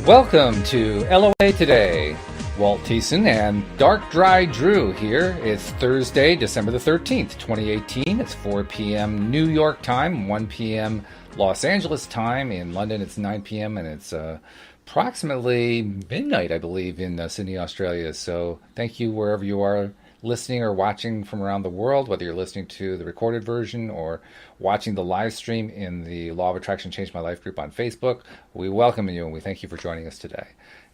Welcome to LOA Today. Walt Thiessen and Dark Dry Drew here. It's Thursday, December the 13th, 2018. It's 4 p.m. New York time, 1 p.m. Los Angeles time. In London, it's 9 p.m. and it's approximately midnight, I believe, in Sydney, Australia. So thank you wherever you are listening or watching from around the world, whether you're listening to the recorded version or watching the live stream in the Law of Attraction Changed My Life group on Facebook. We welcome you and we thank you for joining us today.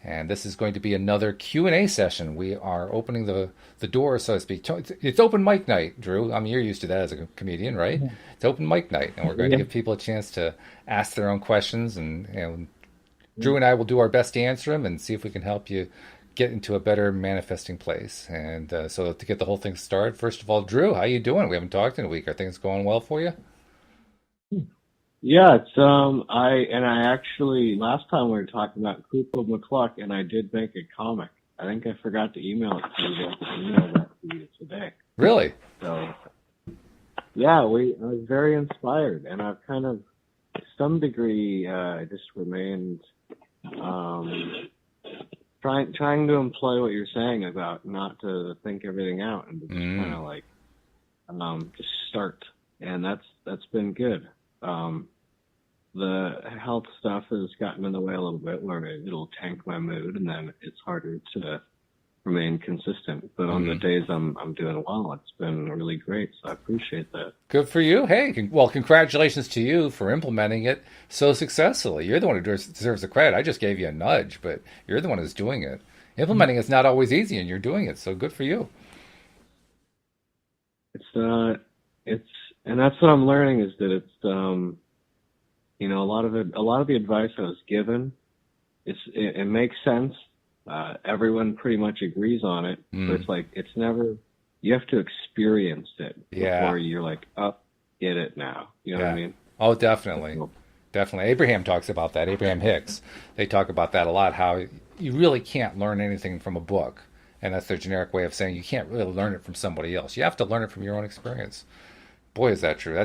And this is going to be another Q&A session. We are opening the door, so to speak. It's open mic night, Drew. I mean, you're used to that as a comedian, right? Yeah. It's open mic night, and we're going to give people a chance to ask their own questions, and Drew and I will do our best to answer them and see if we can help you get into a better manifesting place. And so to get the whole thing started, first of all, Drew, how you doing? We haven't talked in a week. Are things going well for you? Yeah, it's I actually last time we were talking about Kupo McCluck, and I did make a comic. I think I forgot to email it to you. I emailed that to you today. Really? So yeah, I was very inspired, and I've kind of, to some degree, just remained trying to employ what you're saying about not to think everything out and to just kind of like just start, and that's been good. The health stuff has gotten in the way a little bit, where it'll tank my mood, and then it's harder to remain consistent. But on the days I'm doing well, it's been really great. So I appreciate that. Good for you. Hey, well, congratulations to you for implementing it so successfully. You're the one who deserves the credit. I just gave you a nudge, but you're the one who's doing it. Implementing it's not always easy, and you're doing it. So good for you. And that's what I'm learning, is that it's a lot of the advice I was given, it makes sense. Everyone pretty much agrees on it, but it's like, it's never, you have to experience it before you're like, oh, get it now. You know what I mean? Oh, definitely. Definitely. Abraham talks about that. Abraham Hicks. They talk about that a lot, how you really can't learn anything from a book. And that's their generic way of saying you can't really learn it from somebody else. You have to learn it from your own experience. Boy, is that true.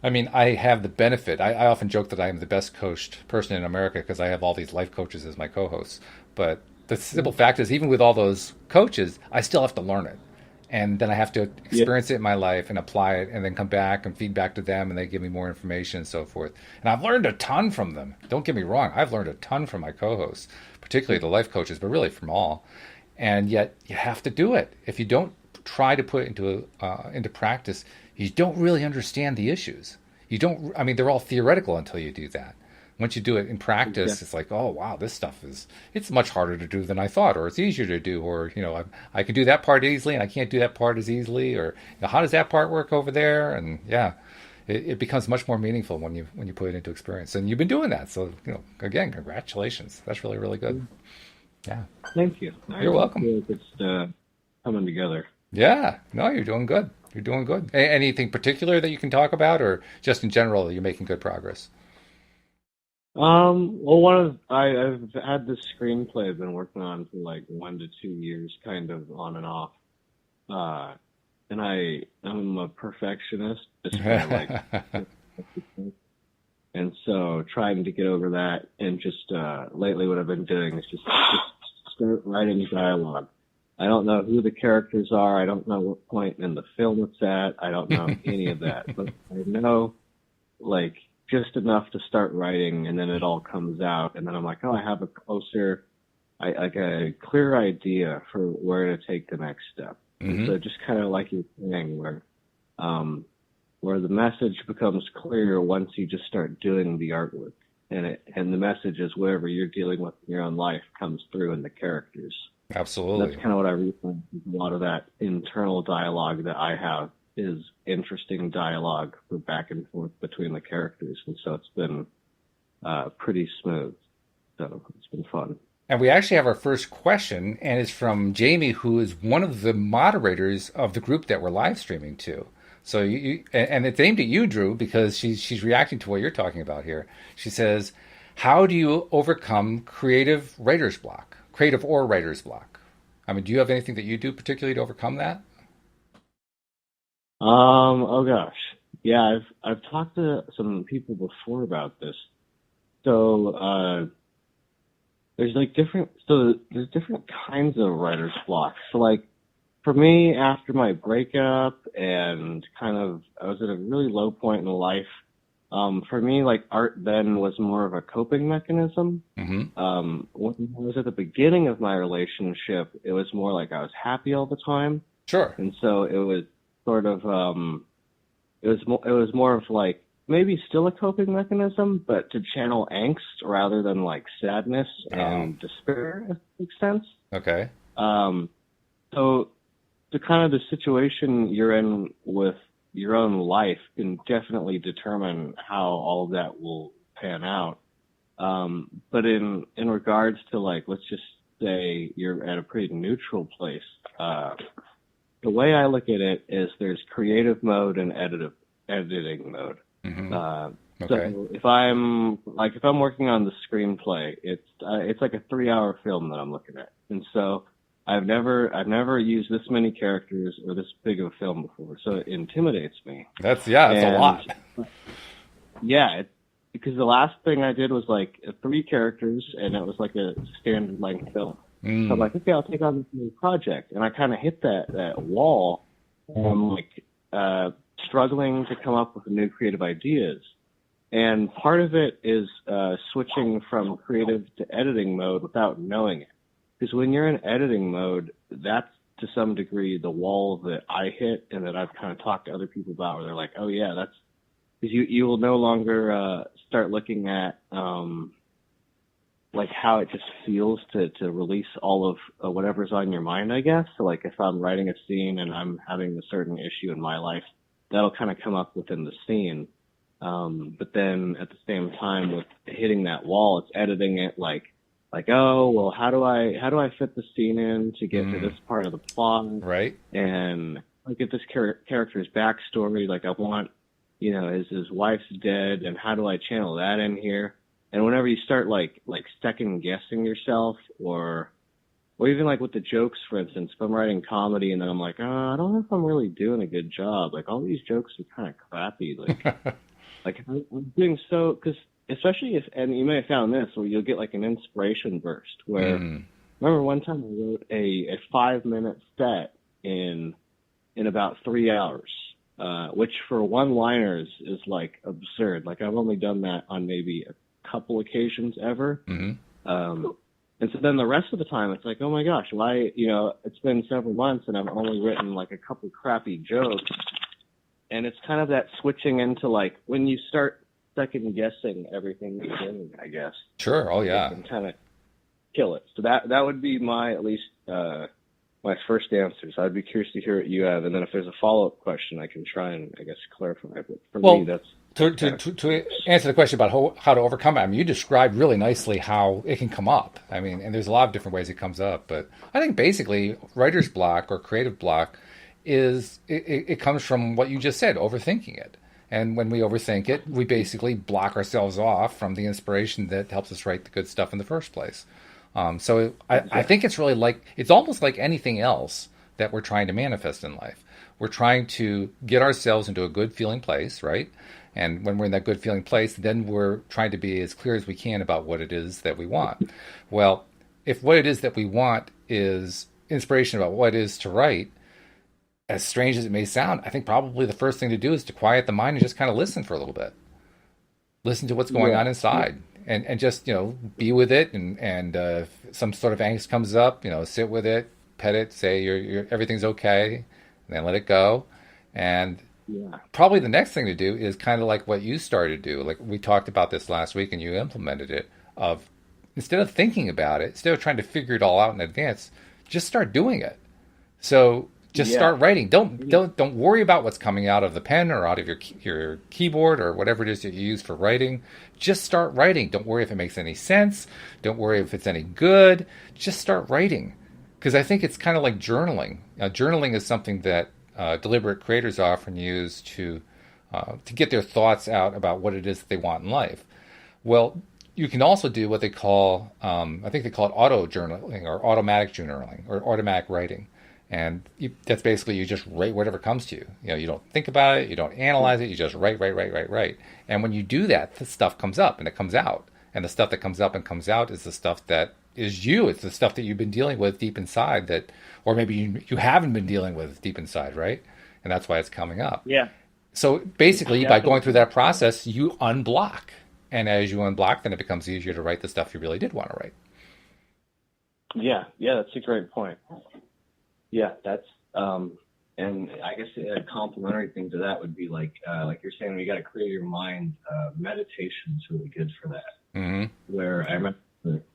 I have the benefit. I often joke that I am the best coached person in America because I have all these life coaches as my co-hosts. But the simple fact is, even with all those coaches, I still have to learn it. And then I have to experience it in my life and apply it, and then come back and feed back to them, and they give me more information and so forth. And I've learned a ton from them. Don't get me wrong. I've learned a ton from my co-hosts, particularly the life coaches, but really from all. And yet you have to do it. If you don't try to put it into practice, you don't really understand the issues. They're all theoretical until you do that. Once you do it in practice, it's like, oh, wow, this stuff it's much harder to do than I thought, or it's easier to do, or, I can do that part easily and I can't do that part as easily, or how does that part work over there? And it becomes much more meaningful when you put it into experience. And you've been doing that. So, again, congratulations. That's really, really good. Yeah. Thank you. You're welcome. I feel like it's coming together. Yeah. No, you're doing good. You're doing good. Anything particular that you can talk about, or just in general, you're making good progress? Well, I've had this screenplay I've been working on for like 1 to 2 years, kind of on and off. And I'm a perfectionist, just kind of like, and so trying to get over that, and just lately what I've been doing is just start writing dialogue. I don't know who the characters are. I don't know what point in the film it's at. I don't know any of that, but I know, like, just enough to start writing, and then it all comes out, and then I'm like, oh, I have a clear idea for where to take the next step. So just kind of like you're saying, where the message becomes clear once you just start doing the artwork, and the message is whatever you're dealing with in your own life comes through in the characters. Absolutely. That's kind of what I realize. A lot of that internal dialogue that I have is interesting dialogue for back and forth between the characters, and so it's been pretty smooth. So it's been fun. And we actually have our first question, and it's from Jamie, who is one of the moderators of the group that we're live streaming to. So and it's aimed at you, Drew, because she's reacting to what you're talking about here. She says, "How do you overcome creative or writer's block? I mean, do you have anything that you do particularly to overcome that?" Oh gosh. Yeah, I've talked to some people before about this. So there's like different, so there's different kinds of writer's blocks. So like for me, after my breakup and kind of, I was at a really low point in life. For me, like art then was more of a coping mechanism. Mm-hmm. When I was at the beginning of my relationship, it was more like I was happy all the time. Sure. And so it was sort of, it was more of like maybe still a coping mechanism, but to channel angst rather than like sadness Oh, and despair, if that makes sense. okay. Um, so the kind of the situation you're in with your own life can definitely determine how all of that will pan out. But in regards to like, let's just say you're at a pretty neutral place. The way I look at it is there's creative mode and editing mode. Mm-hmm. Uh, Okay. so if I'm working on the screenplay, it's like a 3 hour film that I'm looking at, and so I've never used this many characters or this big of a film before, so it intimidates me. That's a And lot. yeah, because the last thing I did was like 3 characters, and it was like a standard length film. So I'm Mm, like, okay, I'll take on this new project, and I kind of hit that wall, and I'm like struggling to come up with new creative ideas. And part of it is switching from creative to editing mode without knowing it. Because when you're in editing mode, that's to some degree the wall that I hit and that I've kind of talked to other people about, where they're like, oh yeah, that's because you will no longer start looking at like how it just feels to release all of whatever's on your mind, I guess. So like if I'm writing a scene and I'm having a certain issue in my life, that'll kind of come up within the scene. But then at the same time with hitting that wall, it's editing it like, oh, well, how do I fit the scene in to get to mm, this part of the plot right. and like get this character's backstory? Like I want, his wife's dead and how do I channel that in here? And whenever you start like second guessing yourself or even like with the jokes, for instance, if I'm writing comedy and then I'm like, oh, I don't know if I'm really doing a good job. Like all these jokes are kind of crappy. Like I'm doing so, because especially if, and you may have found this, where you'll get like an inspiration burst. Where Mm, remember one time I wrote a 5 minute set in about 3 hours, which for one-liners is like absurd. Like I've only done that on maybe a couple occasions ever. mm-hmm. And so then the rest of the time, it's like, oh my gosh, why, it's been several months and I've only written like a couple crappy jokes. And it's kind of that switching into like when you start second guessing everything you're doing, I guess Sure. Oh, it yeah. can kind of kill it. So that would be my, at least, my first answers. I'd be curious to hear what you have. And then if there's a follow-up question, I can try and, I guess, clarify. But for me, Well, that's kind of, to answer the question about how to overcome it, I mean, you described really nicely how it can come up. I mean, and there's a lot of different ways it comes up. But I think basically writer's block or creative block it comes from what you just said, overthinking it. And when we overthink it, we basically block ourselves off from the inspiration that helps us write the good stuff in the first place. I exactly. think it's really like, it's almost like anything else that we're trying to manifest in life. We're trying to get ourselves into a good feeling place, right? And when we're in that good feeling place, then we're trying to be as clear as we can about what it is that we want. Well, if what it is that we want is inspiration about what it is to write, as strange as it may sound, I think probably the first thing to do is to quiet the mind and just kind of listen for a little bit. Listen to what's going on Yeah. inside, and just be with it, and if some sort of angst comes up, sit with it, pet it, say you're everything's okay, and then let it go. And Yeah. probably the next thing to do is kind of like what you started to do. Like we talked about this last week and you implemented it, of instead of thinking about it, instead of trying to figure it all out in advance, just start doing it. So just Yeah. start writing. Don't worry about what's coming out of the pen or out of your keyboard or whatever it is that you use for writing. Just start writing. Don't worry if it makes any sense. Don't worry if it's any good. Just start writing, because I think it's kind of like journaling. Journaling is something that deliberate creators often use to get their thoughts out about what it is that they want in life. Well, you can also do what they call, I think they call it auto journaling or automatic journaling or automatic writing. And that's basically you just write whatever comes to you. You don't think about it, you don't analyze it, you just write, write, write, write, write. And when you do that, the stuff comes up and it comes out. And the stuff that comes up and comes out is the stuff that is you. It's the stuff that you've been dealing with deep inside that, or maybe you haven't been dealing with deep inside, right? And that's why it's coming up. Yeah, So basically, by going through definitely. that process, you unblock. And as you unblock, then it becomes easier to write the stuff you really did want to write. Yeah, yeah, that's a great point. Yeah, that's and I guess a complementary thing to that would be like you're saying, you got to clear your mind. Meditation's really good for that. Mm-hmm. Where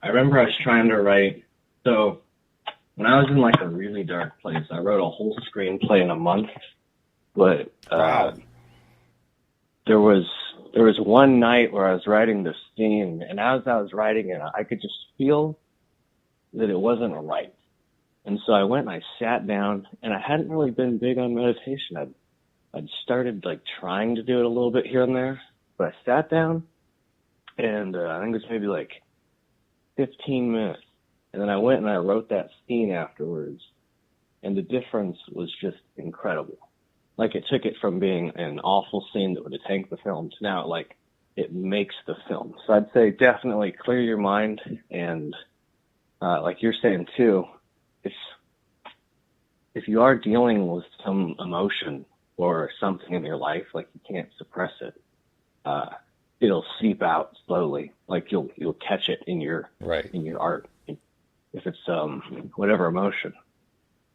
I remember I was trying to write. So when I was in like a really dark place, I wrote a whole screenplay in a month. But Wow. there was one night where I was writing this scene, and as I was writing it, I could just feel that it wasn't right. And so I went and I sat down, and I hadn't really been big on meditation. I'd started like trying to do it a little bit here and there, but I sat down, and I think it was maybe like 15 minutes, and then I went and I wrote that scene afterwards, and the difference was just incredible. Like it took it from being an awful scene that would have tanked the film to now like it makes the film. So I'd say definitely clear your mind, and like you're saying too, if if you are dealing with some emotion or something in your life, like you can't suppress it, uh, it'll seep out slowly. Like you'll catch it Right. in your art if it's whatever emotion.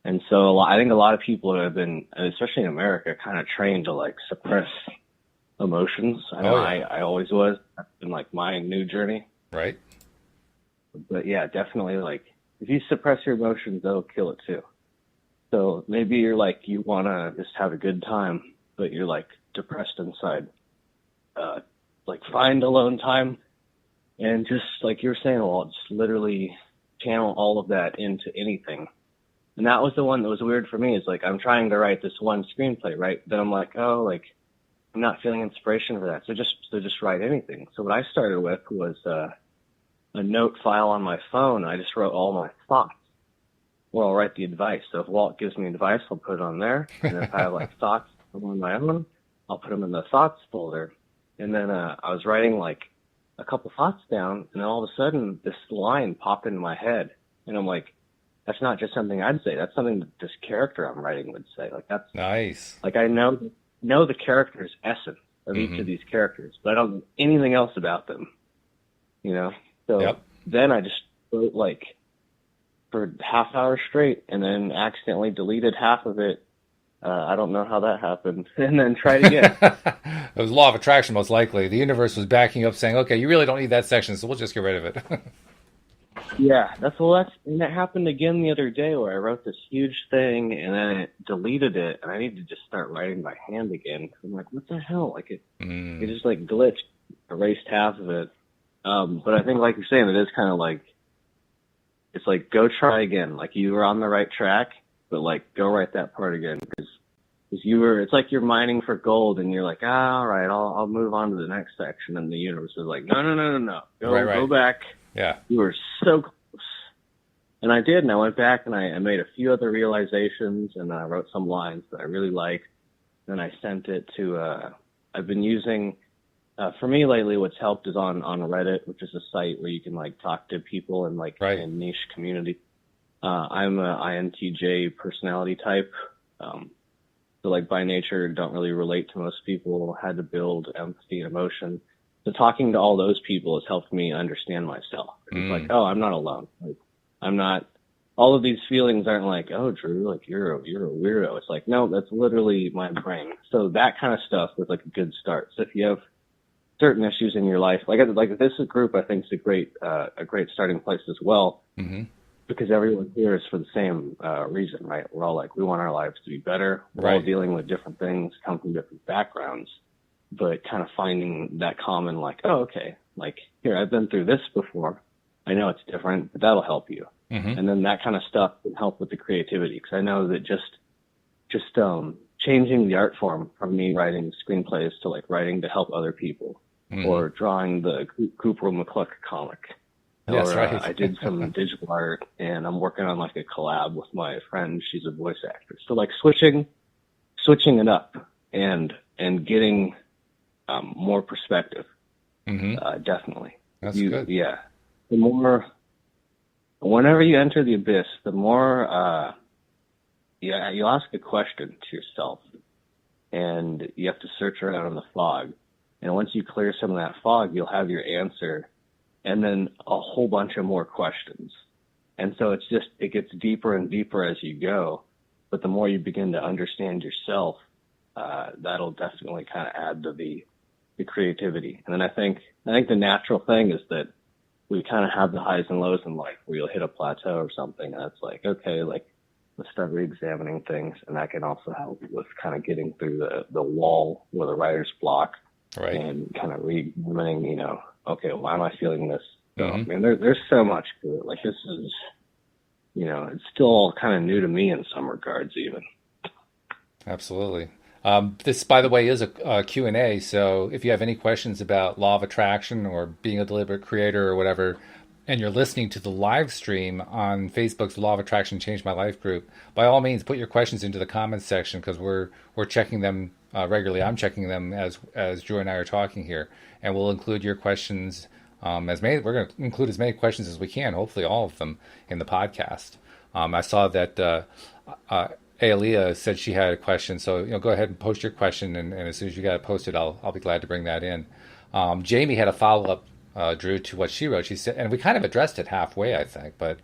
And so I think a lot of people have been, especially in America, kind of trained to like suppress emotions. I know Oh, yeah. I always was. That's been like my new journey. Right. But yeah, definitely like if you suppress your emotions, that'll kill it too. So maybe you're like, you want to just have a good time, but you're like depressed inside. Like find alone time and just like you're saying, well, just literally channel all of that into anything. And that was the one that was weird for me is like, I'm trying to write this one screenplay, right? Then I'm like, oh, like I'm not feeling inspiration for that. So just write anything. So what I started with was, a note file on my phone. I just wrote all my thoughts. Well, I'll write the advice. So if Walt gives me advice, I'll put it on there. And if I have like thoughts on my own, I'll put them in the thoughts folder. And then I was writing like a couple thoughts down, and then all of a sudden this line popped into my head, and I'm like, that's not just something I'd say. That's something that this character I'm writing would say. Like that's Nice. like I know the character's essence of each of these characters, but I don't know anything else about them. You know. So Yep. then I just wrote like for half hour straight, and then accidentally deleted half of it. I don't know how that happened, and then tried again. It was law of attraction, most likely. The universe was backing up, saying, "Okay, you really don't need that section, so we'll just get rid of it." Yeah, and that happened again the other day where I wrote this huge thing and then it deleted it, and I need to just start writing by hand again. I'm like, what the hell? Like it just like glitched, erased half of it. But I think, like you're saying, it is kind of like it's like go try again. Like you were on the right track, but like go write that part again because you were. It's like you're mining for gold, and you're like, all right, I'll move on to the next section, and the universe is like, no, go back. Yeah. You were so close. And I did, and I went back and I made a few other realizations, and I wrote some lines that I really liked. Then I sent it to, I've been using, for me lately, what's helped is on Reddit, which is a site where you can like talk to people in like Right. a niche community. I'm a INTJ personality type. So like by nature, don't really relate to most people, had to build empathy and emotion. So talking to all those people has helped me understand myself. It's like, oh, I'm not alone. Like, I'm not. All of these feelings aren't like, oh, Drew, like you're a weirdo. It's like, no, that's literally my brain. So that kind of stuff was like a good start. So if you have certain issues in your life, like this group, I think is a great starting place as well. Mm-hmm. Because everyone here is for the same reason, right? We're all like, we want our lives to be better. We're all Right. dealing with different things, come from different backgrounds. But kind of finding that common, like, oh, okay, like here, I've been through this before. I know it's different, but that'll help you. Mm-hmm. And then that kind of stuff can help with the creativity. Because I know that just changing the art form from me writing screenplays to like writing to help other people, or drawing the Cooper McCluck comic. That's Or right. I did some digital art, and I'm working on like a collab with my friend. She's a voice actress. So like switching it up and getting more perspective, Mm-hmm. definitely. That's good. Yeah. The more whenever you enter the abyss, the more you ask a question to yourself, and you have to search around in the fog. And once you clear some of that fog, you'll have your answer, and then a whole bunch of more questions. And so it gets deeper and deeper as you go. But the more you begin to understand yourself, that'll definitely kind of add to the creativity. And then I think the natural thing is that we kind of have the highs and lows in life where you'll hit a plateau or something. And it's like, okay, like let's start re-examining things. And that can also help with kind of getting through the wall or the writer's block, Right. and kind of re-examining, okay, why am I feeling this? Mm-hmm. I mean, there's so much to it. Like this is, it's still all kind of new to me in some regards even. Absolutely. This, by the way, is a Q&A, so if you have any questions about law of attraction or being a deliberate creator or whatever, and you're listening to the live stream on Facebook's Law of Attraction Changed My Life group, by all means, put your questions into the comments section, because we're checking them regularly. I'm checking them as Joy and I are talking here, and we'll include your questions. We're going to include as many questions as we can, hopefully all of them, in the podcast. I saw that Aaliyah said she had a question, so go ahead and post your question, and as soon as you got it posted, I'll be glad to bring that in. Jamie had a follow-up, Drew, to what she wrote. She said, and we kind of addressed it halfway, I think, but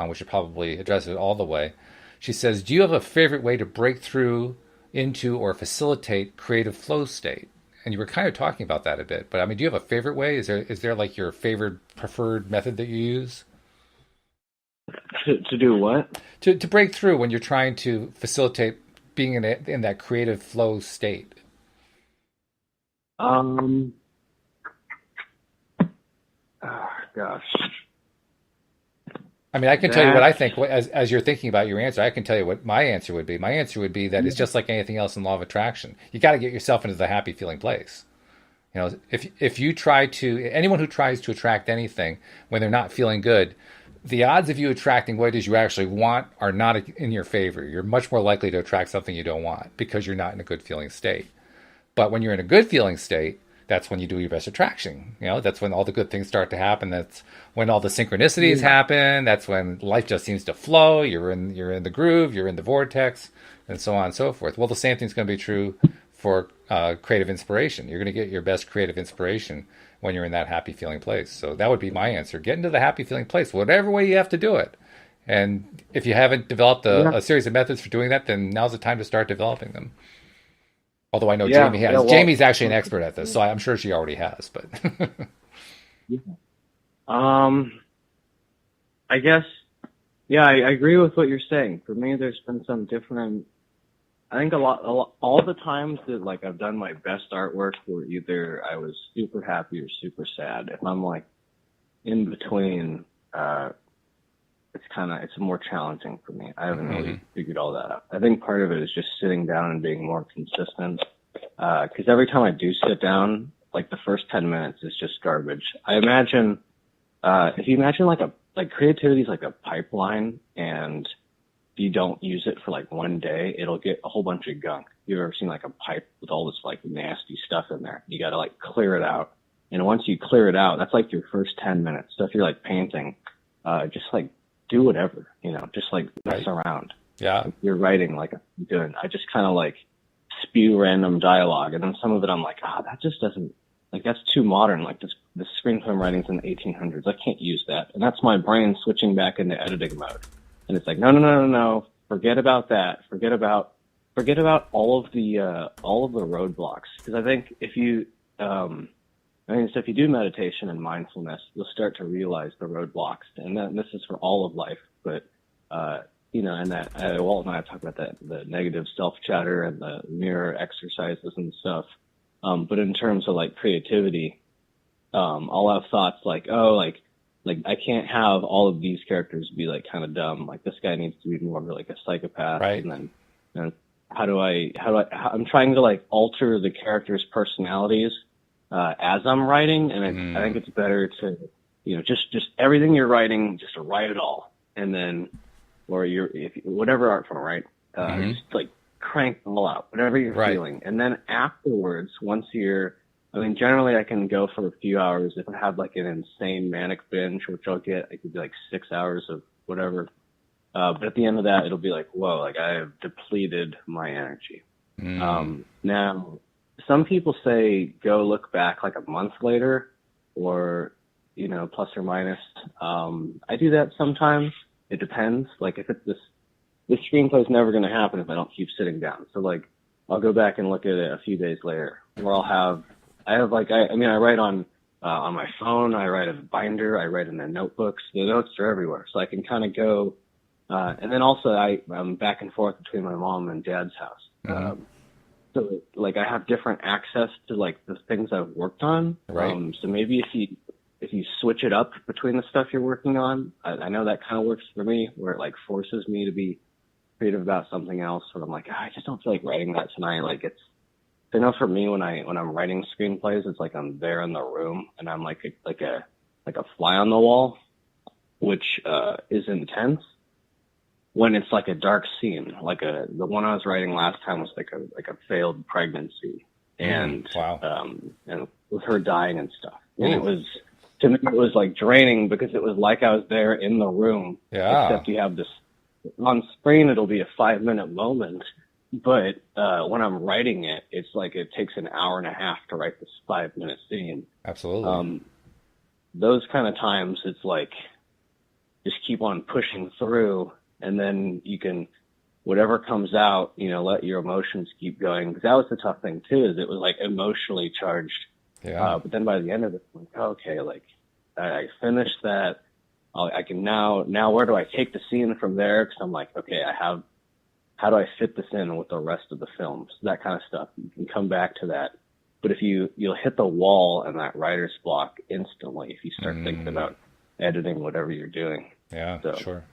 we should probably address it all the way. She says, do you have a favorite way to break through into or facilitate creative flow state? And you were kind of talking about that a bit, but I mean, do you have a favorite way? Is there like your favorite preferred method that you use? To do what? To break through when you're trying to facilitate being in that creative flow state. Oh, gosh. I mean, I can tell you what I think as you're thinking about your answer. I can tell you what my answer would be. My answer would be that it's just like anything else in law of attraction. You got to get yourself into the happy feeling place. If you try to, anyone who tries to attract anything when they're not feeling good, the odds of you attracting what it is you actually want are not in your favor. You're much more likely to attract something you don't want because you're not in a good feeling state. But when you're in a good feeling state, that's when you do your best attraction. That's when all the good things start to happen. That's when all the synchronicities happen. That's when life just seems to flow. You're in the groove. You're in the vortex, and so on and so forth. Well, the same thing's going to be true for creative inspiration. You're going to get your best creative inspiration when you're in that happy feeling place. So that would be my answer. Get into the happy feeling place, whatever way you have to do it. And if you haven't developed a series of methods for doing that, then now's the time to start developing them. Although I know Jamie has. Well, Jamie's actually an expert at this, so I'm sure she already has. But I guess, I agree with what you're saying. For me, there's been some different. I think all the times that like I've done my best artwork were either I was super happy or super sad. If I'm like in between, it's more challenging for me. I haven't really figured all that out. I think part of it is just sitting down and being more consistent. Cause every time I do sit down, like the first 10 minutes is just garbage. I imagine, if you imagine like creativity is like a pipeline, and if you don't use it for like one day, it'll get a whole bunch of gunk. You've ever seen like a pipe with all this like nasty stuff in there? You got to like clear it out. And once you clear it out, that's like your first 10 minutes. So if you're like painting, just like do whatever, just like mess around. Yeah. If you're writing like I'm doing, I just kind of like spew random dialogue. And then some of it I'm like, that just doesn't, like that's too modern. Like this screenplay I'm writing's in the 1800s. I can't use that. And that's my brain switching back into editing mode. And it's like, no. Forget about that. Forget about all of the roadblocks. Because I think if you, so if you do meditation and mindfulness, you'll start to realize the roadblocks. And this is for all of life. But, and that Walt and I have talked about that, the negative self-chatter and the mirror exercises and stuff. But in terms of like creativity, I'll have thoughts like, like I can't have all of these characters be like kind of dumb. Like this guy needs to be more like a psychopath. Right. And then I'm trying to like alter the characters' personalities as I'm writing, and I think it's better to just everything you're writing, just to write it all, and then whatever art form, right? Just like crank them all out, whatever you're feeling, and then afterwards, once you're I mean, generally I can go for a few hours. If I have like an insane manic binge, which I'll get, I could be like 6 hours of whatever. But at the end of that, it'll be like, whoa, like I have depleted my energy. Now, some people say go look back like a month later or, you know, plus or minus. I do that sometimes. It depends. Like if it's this screenplay's never going to happen if I don't keep sitting down. So like I'll go back and look at it a few days later where I write on my phone, I write in a binder, I write in the notebooks. The notes are everywhere. So I can kind of go, and then also I'm back and forth between my mom and dad's house. So like I have different access to like the things I've worked on. Right. So maybe if you switch it up between the stuff you're working on, I know that kind of works for me where it like forces me to be creative about something else. Where I'm like, I just don't feel like writing that tonight. Like I know for me when I'm writing screenplays, it's like I'm there in the room and I'm like a fly on the wall, which is intense. When it's like a dark scene, like the one I was writing last time was like a failed pregnancy and and with her dying and stuff. And it was, to me, it was like draining because it was like I was there in the room. Yeah. Except you have this on screen, it'll be a 5-minute moment. But when I'm writing it, it's like it takes an hour and a half to write this 5-minute scene. Absolutely. Those kind of times, it's like just keep on pushing through, and then you can, whatever comes out, you know, let your emotions keep going. Because that was the tough thing too, is it was like emotionally charged. Yeah. But then by the end of it, I'm like, okay, like I finished that. I can now where do I take the scene from there? Because I'm like, okay, how do I fit this in with the rest of the film? So that kind of stuff. You can come back to that. But if you'll hit the wall and that writer's block instantly if you start thinking about editing whatever you're doing. Yeah, So, sure.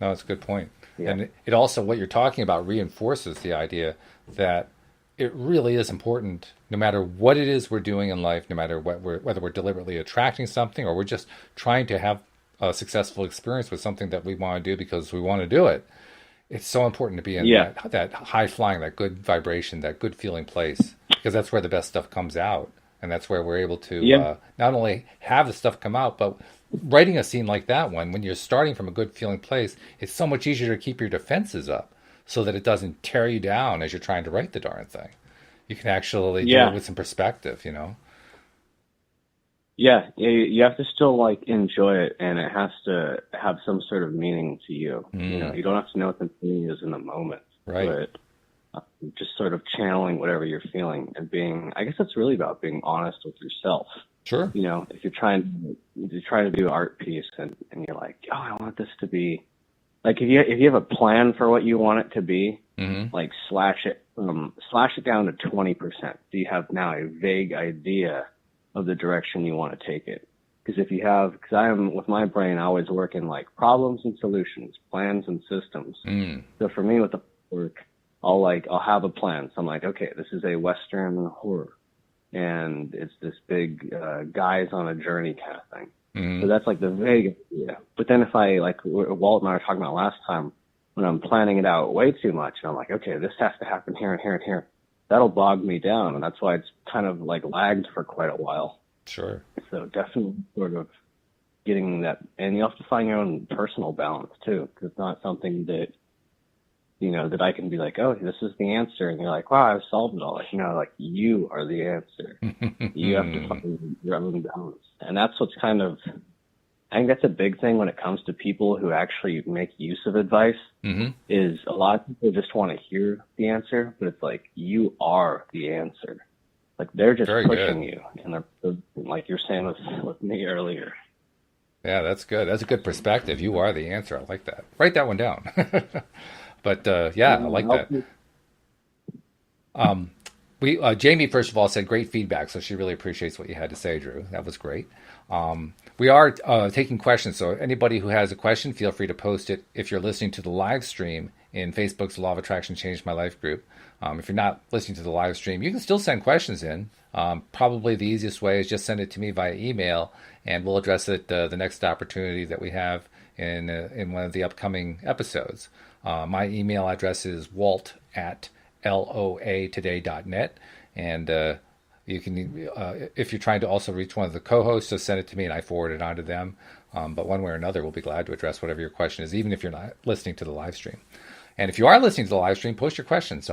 No, that's a good point. Yeah. And it also, what you're talking about reinforces the idea that it really is important, no matter what it is we're doing in life, no matter whether we're deliberately attracting something or we're just trying to have a successful experience with something that we want to do because we want to do it. It's so important to be in that high flying, that good vibration, that good feeling place, because that's where the best stuff comes out. And that's where we're able to not only have the stuff come out, but writing a scene like that one, when you're starting from a good feeling place, it's so much easier to keep your defenses up so that it doesn't tear you down as you're trying to write the darn thing. You can actually do it with some perspective, you know? Yeah, you have to still like enjoy it, and it has to have some sort of meaning to you. You know, you don't have to know what the meaning is in the moment, Right. But just sort of channeling whatever you're feeling and being. I guess it's really about being honest with yourself. Sure. You know, if you're trying to do an art piece and you're like, oh, I want this to be like if you have a plan for what you want it to be, like slash it down to 20%. So you have now a vague idea of the direction you want to take it. Because I am with my brain, I always work in like problems and solutions, plans and systems. So for me with the work, I'll have a plan. So I'm like, okay, this is a Western horror, and it's this big guys on a journey kind of thing. So that's like the vague idea. But then if I, like Walt and I were talking about last time, when I'm planning it out way too much, and I'm like, okay, this has to happen here and here and here, that'll bog me down, and that's why it's kind of like lagged for quite a while. Sure. So definitely sort of getting that, and you have to find your own personal balance too, because it's not something that, you know, that I can be like, oh, this is the answer, and you're like, wow, I've solved it all. Like, you know, like you are the answer. You have to find your own balance, and that's what's kind of, I think that's a big thing when it comes to people who actually make use of advice. Is a lot of people just want to hear the answer, but it's like you are the answer. Like they're just pushing you, and they're like you're saying with me earlier. Yeah, that's good. That's a good perspective. You are the answer. I like that. Write that one down. But I like that. Jamie, first of all, said great feedback, so she really appreciates what you had to say, Drew. That was great. We are taking questions, so anybody who has a question, feel free to post it if you're listening to the live stream in Facebook's Law of Attraction Changed My Life group. If you're not listening to the live stream, you can still send questions in. Probably the easiest way is just send it to me via email, and we'll address it the next opportunity that we have in one of the upcoming episodes. My email address is walt@loatoday.net, and You can, if you're trying to also reach one of the co-hosts, just send it to me and I forward it on to them. But one way or another, we'll be glad to address whatever your question is, even if you're not listening to the live stream. And if you are listening to the live stream, post your questions.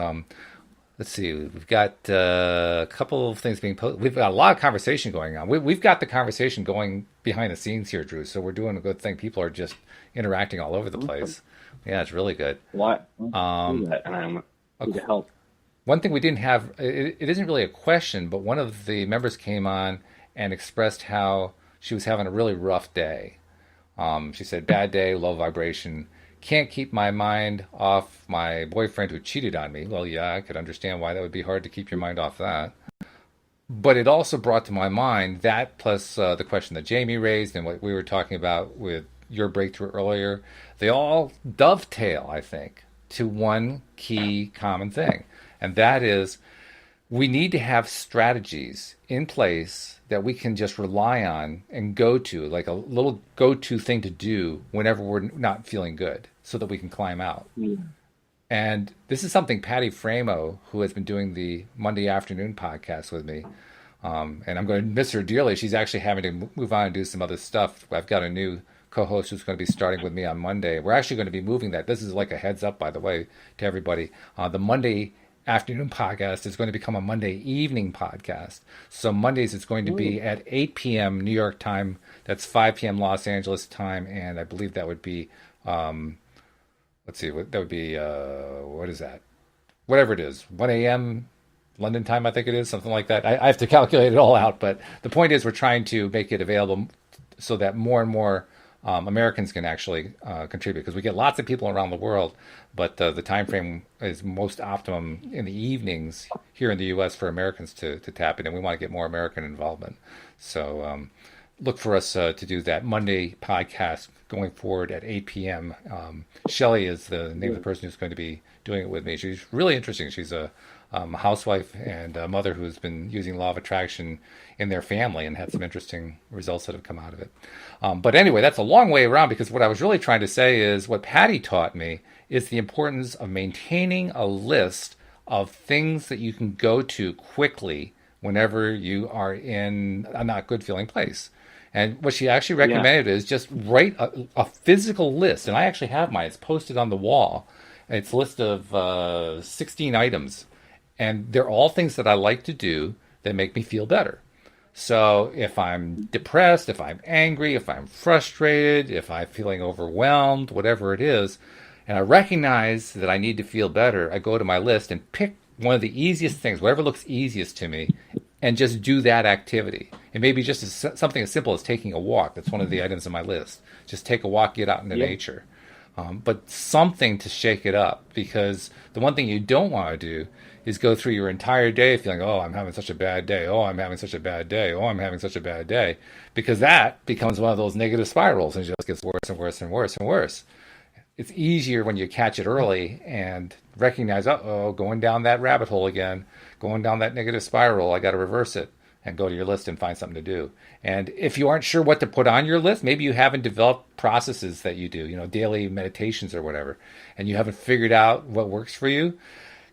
Let's see, we've got a couple of things being posted. We've got a lot of conversation going on. We've got the conversation going behind the scenes here, Drew. So we're doing a good thing. People are just interacting all over the place. Yeah, it's really good. What? And I'm happy to help. One thing we didn't have, it isn't really a question, but one of the members came on and expressed how she was having a really rough day. She said, bad day, low vibration. Can't keep my mind off my boyfriend who cheated on me. Well, yeah, I could understand why that would be hard to keep your mind off that. But it also brought to my mind that plus the question that Jamie raised and what we were talking about with your breakthrough earlier. They all dovetail, I think, to one key common thing. And that is we need to have strategies in place that we can just rely on and go to, like a little go-to thing to do whenever we're not feeling good so that we can climb out. Yeah. And this is something Patty Framo, who has been doing the Monday afternoon podcast with me, and I'm going to miss her dearly. She's actually having to move on and do some other stuff. I've got a new co-host who's going to be starting with me on Monday. We're actually going to be moving that. This is like a heads up, by the way, to everybody. The Monday afternoon podcast is going to become a Monday evening podcast. So Mondays it's going to be at 8 p.m. New York time. That's 5 p.m. Los Angeles time, and I believe that would be, let's see, that would be, what is that? Whatever it is, 1 a.m. London time, I think it is, something like that. I have to calculate it all out, but the point is we're trying to make it available so that more and more Americans can actually contribute, because we get lots of people around the world, but the time frame is most optimum in the evenings here in the U.S. for Americans to tap in, and we want to get more American involvement. So look for us to do that Monday podcast going forward at 8 p.m. Shelley is the name of the person who's going to be doing it with me. She's really interesting. She's a housewife and a mother who's been using law of attraction in their family and had some interesting results that have come out of it. But anyway, that's a long way around, because what I was really trying to say is what Patty taught me is the importance of maintaining a list of things that you can go to quickly whenever you are in a not good feeling place. And what she actually recommended is just write a physical list. And I actually have mine. It's posted on the wall. It's a list of 16 items. And they're all things that I like to do that make me feel better. So if I'm depressed, if I'm angry, if I'm frustrated, if I'm feeling overwhelmed, whatever it is, and I recognize that I need to feel better, I go to my list and pick one of the easiest things, whatever looks easiest to me, and just do that activity. It may be just something as simple as taking a walk. That's one of the items on my list. Just take a walk, get out into nature. But something to shake it up, because the one thing you don't want to do is go through your entire day feeling, oh, I'm having such a bad day. Oh, I'm having such a bad day. Oh, I'm having such a bad day. Because that becomes one of those negative spirals and it just gets worse and worse and worse and worse. It's easier when you catch it early and recognize, going down that rabbit hole again, going down that negative spiral, I got to reverse it and go to your list and find something to do. And if you aren't sure what to put on your list, maybe you haven't developed processes that you do, daily meditations or whatever, and you haven't figured out what works for you,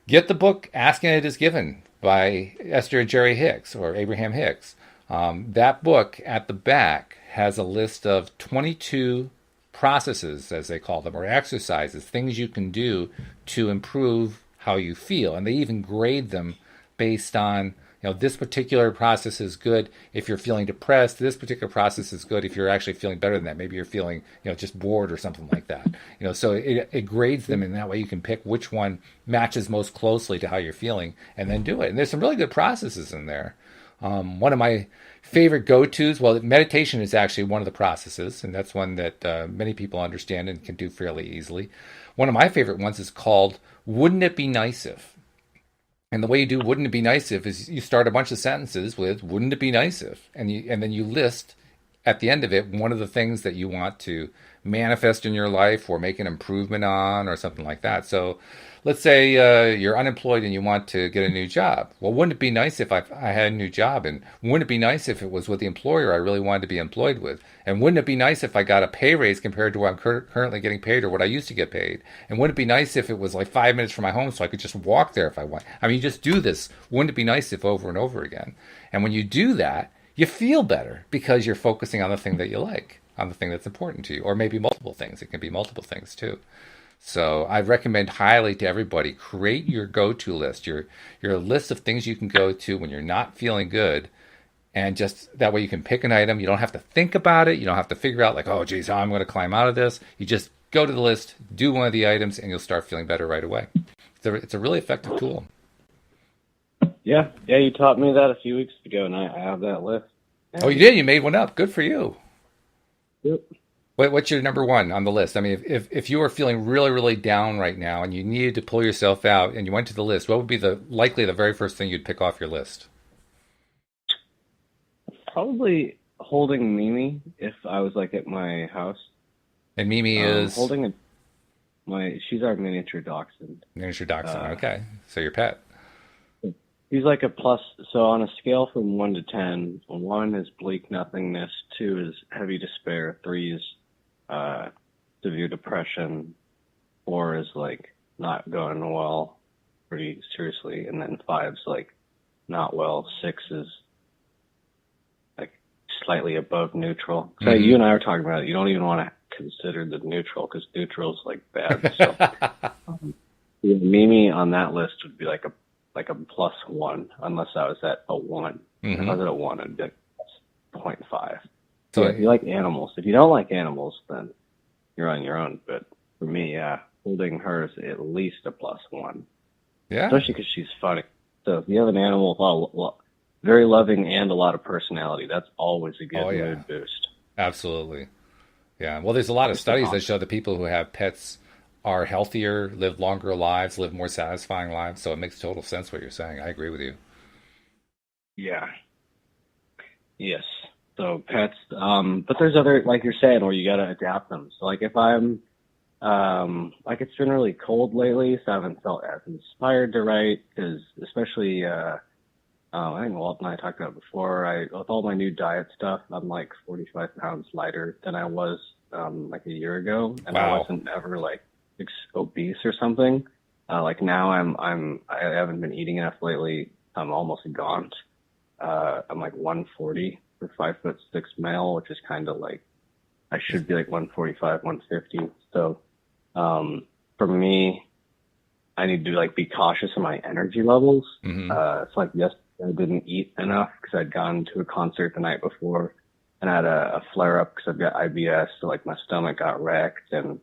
get the book Asking It Is Given by Esther and Jerry Hicks, or Abraham Hicks. That book at the back has a list of 22 processes, as they call them, or exercises, things you can do to improve how you feel. And they even grade them based on, this particular process is good if you're feeling depressed. This particular process is good if you're actually feeling better than that. Maybe you're feeling, just bored or something like that. So it grades them, and that way you can pick which one matches most closely to how you're feeling and then do it. And there's some really good processes in there. One of my favorite go-tos, well, meditation is actually one of the processes, and that's one that many people understand and can do fairly easily. One of my favorite ones is called Wouldn't It Be Nice If? And the way you do Wouldn't It Be Nice If is you start a bunch of sentences with Wouldn't it be nice if? And then you list at the end of it one of the things that you want to manifest in your life or make an improvement on or something like that. So let's say you're unemployed and you want to get a new job. Well, wouldn't it be nice if I had a new job? And wouldn't it be nice if it was with the employer I really wanted to be employed with? And wouldn't it be nice if I got a pay raise compared to what I'm currently getting paid or what I used to get paid? And wouldn't it be nice if it was like 5 minutes from my home so I could just walk there if I want? I mean, you just do this. Wouldn't it be nice if over and over again? And when you do that, you feel better because you're focusing on the thing that you like, on the thing that's important to you, or maybe multiple things. It can be multiple things too. So I recommend highly to everybody, create your go-to list, your list of things you can go to when you're not feeling good. And just that way you can pick an item. You don't have to think about it. You don't have to figure out like, oh, geez, how I'm going to climb out of this. You just go to the list, do one of the items, and you'll start feeling better right away. It's a really effective tool. Yeah, you taught me that a few weeks ago, and I have that list. Oh, you did? You made one up. Good for you. Yep. What's your number one on the list? I mean, if you were feeling really, really down right now and you needed to pull yourself out and you went to the list, what would be likely the very first thing you'd pick off your list? Probably holding Mimi if I was like at my house. And Mimi is holding she's our miniature dachshund. Miniature dachshund. Okay, so your pet. He's like a plus. So on a scale from 1 to 10, 1 is bleak nothingness, 2 is heavy despair, 3 is severe depression, 4 is like not going well, pretty seriously, and then 5 is like not well, 6 is like slightly above neutral. So you and I were talking about it. You don't even want to consider the neutral because neutral is like bad. So Mimi on that list would be like a +1, unless I was at a 1. If I was at a 1, I'd be like 0.5. So if you like animals, if you don't like animals, then you're on your own. But for me, holding her is at least a +1. Yeah. Especially because she's funny. So if you have an animal, very loving and a lot of personality, that's always a good mood boost. Absolutely. Yeah. Well, there's a lot of studies that show that people who have pets are healthier, live longer lives, live more satisfying lives. So it makes total sense what you're saying. I agree with you. Yeah. Yes. So pets, but there's other, like you're saying, where you got to adapt them. So like if I'm, like it's been really cold lately, so I haven't felt as inspired to write because especially, I think Walt and I talked about it before, with all my new diet stuff, I'm like 45 pounds lighter than I was, like a year ago. And I wasn't ever like obese or something. Like now I haven't been eating enough lately. I'm almost gaunt. I'm like 140 for 5'6" male, which is kind of like, I should be like 145, 150. So, for me, I need to like be cautious of my energy levels. It's like yesterday I didn't eat enough because I'd gone to a concert the night before and I had a flare up because I've got IBS. So like my stomach got wrecked and,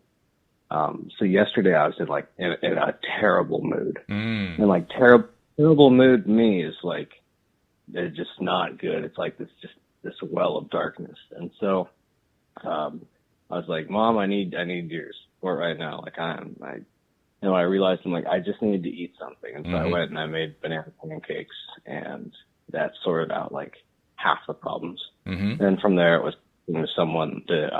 so yesterday I was in a terrible mood and like terrible mood to me is like, it's just not good. It's like this well of darkness. And so, I was like, Mom, I need your support right now. Like I realized I'm like, I just need to eat something. And so I went and I made banana pancakes and that sorted out like half the problems. And from there it was someone that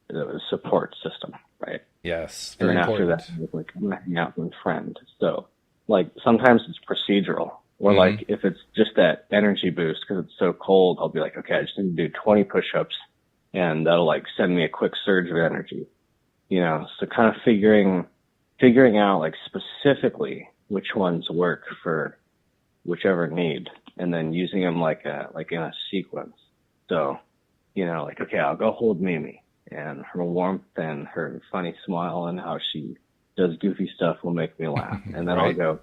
it was a support system, right? Yes. And Very then important. after that, it was like, I'm going to hang out with a friend. So like sometimes it's procedural or like if it's just that energy boost because it's so cold, I'll be like, okay, I just need to do 20 push-ups and that'll like send me a quick surge of energy, so kind of figuring out like specifically which ones work for whichever need and then using them like in a sequence. So, like, okay, I'll go hold Mimi and her warmth and her funny smile and how she does goofy stuff will make me laugh. And then I'll go,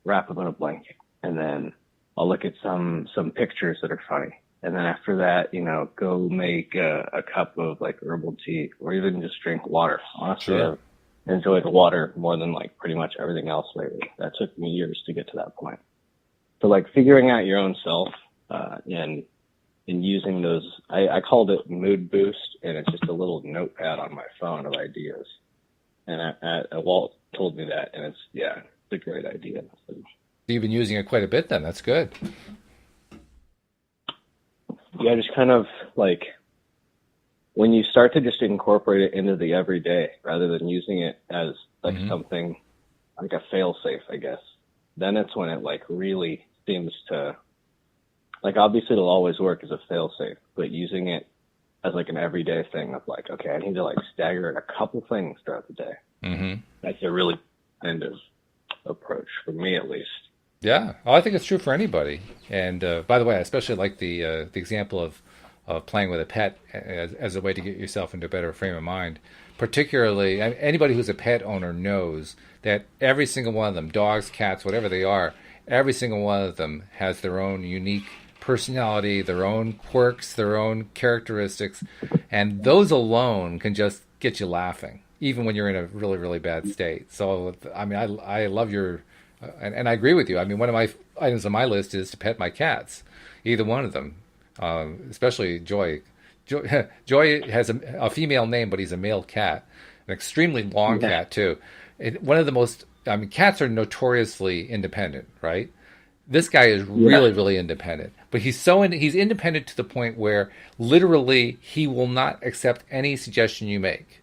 wrap up in a blanket and then I'll look at some pictures that are funny. And then after that, go make a cup of like herbal tea or even just drink water. Honestly, I've enjoyed water more than like pretty much everything else lately. That took me years to get to that point. So like figuring out your own self, and using those, I called it mood boost and it's just a little notepad on my phone of ideas. And Walt told me that and it's a great idea. So, You've been using it quite a bit then. That's good. Yeah, just kind of like when you start to just incorporate it into the everyday rather than using it as like something like a fail safe, I guess. Then it's when it like really seems to, like, obviously it'll always work as a fail safe, but using it as like an everyday thing of like, okay, I need to like stagger a couple things throughout the day. Mm-hmm. That's a really kind of approach for me, at least. Yeah, well, I think it's true for anybody. And by the way, I especially like the example of playing with a pet as a way to get yourself into a better frame of mind. Particularly, anybody who's a pet owner knows that every single one of them, dogs, cats, whatever they are, every single one of them has their own unique personality, their own quirks, their own characteristics, and those alone can just get you laughing, even when you're in a really, really bad state. So, I mean, I love your, and I agree with you. I mean, one of my items on my list is to pet my cats, either one of them, especially Joy. Joy has a female name, but he's a male cat, an extremely long cat too. One of the most, I mean, cats are notoriously independent, right? This guy is really, really independent, but he's independent to the point where literally he will not accept any suggestion you make.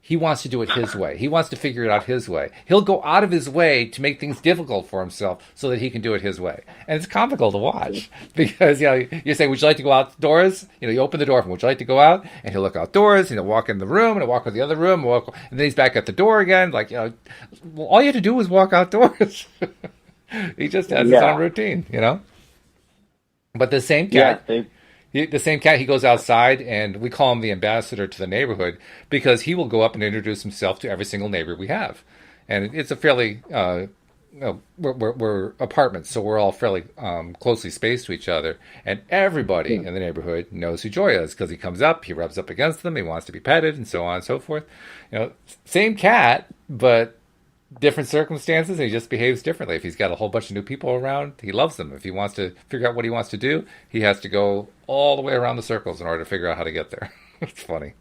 He wants to do it his way. He wants to figure it out his way. He'll go out of his way to make things difficult for himself so that he can do it his way. And it's comical to watch because, you know, you say, would you like to go outdoors? You know, you open the door for him, would you like to go out? And he'll look outdoors, and he'll walk in the room, and he'll walk to the other room, and then he's back at the door again. Like, you know, well, all you have to do is walk outdoors. He just has his own routine, you know? But the same cat... The same cat, he goes outside, and we call him the ambassador to the neighborhood because he will go up and introduce himself to every single neighbor we have. And it's a fairly, we're apartments, so we're all fairly closely spaced to each other. And everybody in the neighborhood knows who Joy is because he comes up, he rubs up against them, he wants to be petted, and so on and so forth. You know, same cat, but different circumstances, and he just behaves differently. If he's got a whole bunch of new people around, he loves them. If he wants to figure out what he wants to do, he has to go all the way around the circles in order to figure out how to get there. It's funny.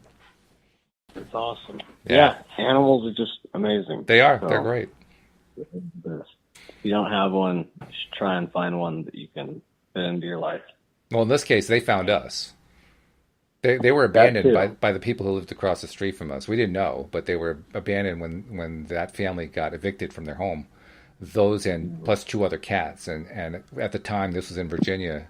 It's awesome. Yeah, animals are just amazing. They are. So, they're great. If you don't have one, you should try and find one that you can fit into your life. Well, in this case, they found us. They were abandoned by the people who lived across the street from us. We didn't know, but they were abandoned when that family got evicted from their home. Those and plus 2 other cats. And at the time, this was in Virginia,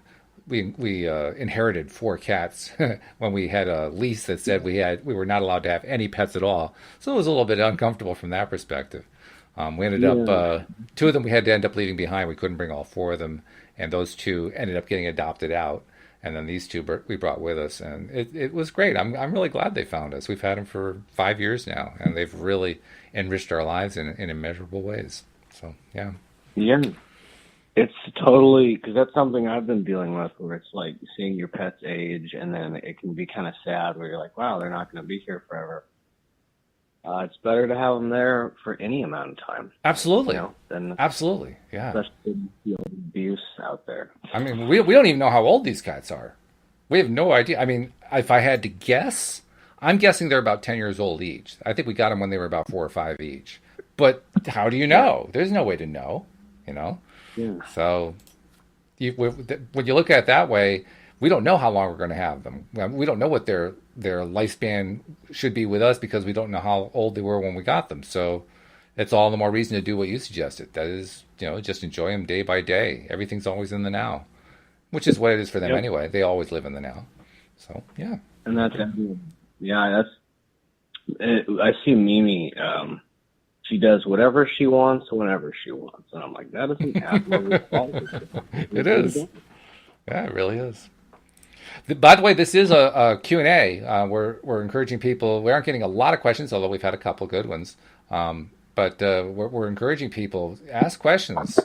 we inherited 4 cats when we had a lease that said we were not allowed to have any pets at all. So it was a little bit uncomfortable from that perspective. We ended up 2 of them we had to end up leaving behind. We couldn't bring all 4 of them, and those 2 ended up getting adopted out. And then these 2 we brought with us, and it was great. I'm really glad they found us. We've had them for 5 years now, and they've really enriched our lives in immeasurable ways. So, yeah. Yeah. It's totally, because that's something I've been dealing with, where it's like seeing your pets age, and then it can be kind of sad where you're like, wow, they're not going to be here forever. It's better to have them there for any amount of time. Absolutely. You know, than absolutely. Yeah. Especially the abuse out there. I mean, we don't even know how old these cats are. We have no idea. I mean, if I had to guess, I'm guessing they're about 10 years old each. I think we got them when they were about 4 or 5 each. But how do you know? There's no way to know, you know? Yeah. So when you look at it that way, we don't know how long we're going to have them. We don't know what their lifespan should be with us because we don't know how old they were when we got them. So it's all the more reason to do what you suggested. That is, you know, just enjoy them day by day. Everything's always in the now, which is what it is for them anyway. They always live in the now. So, yeah. And that's, I see Mimi, she does whatever she wants, whenever she wants. And I'm like, that isn't half It is. Yeah, it really is. By the way, this is a Q&A. We're encouraging people. We aren't getting a lot of questions, although we've had a couple good ones. But we're encouraging people, ask questions.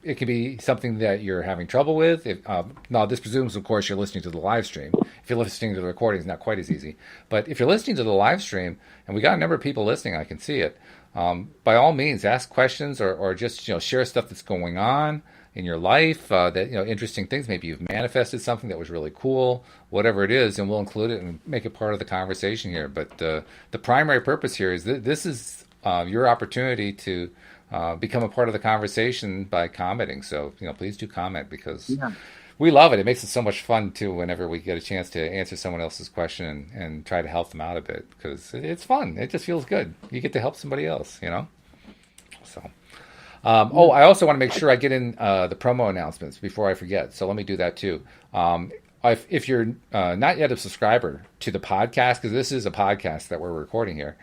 It can be something that you're having trouble with. Now, this presumes, of course, you're listening to the live stream. If you're listening to the recording, it's not quite as easy. But if you're listening to the live stream, and we got a number of people listening, I can see it, by all means, ask questions or just share stuff that's going on in your life, that interesting things. Maybe you've manifested something that was really cool, whatever it is, and we'll include it and make it part of the conversation here. But the primary purpose here is this is your opportunity to become a part of the conversation by commenting. So, please do comment because we love it. It makes it so much fun too whenever we get a chance to answer someone else's question and try to help them out a bit because it's fun. It just feels good. You get to help somebody else. So. I also want to make sure I get in the promo announcements before I forget. So let me do that too. If you're not yet a subscriber to the podcast, because this is a podcast that we're recording here,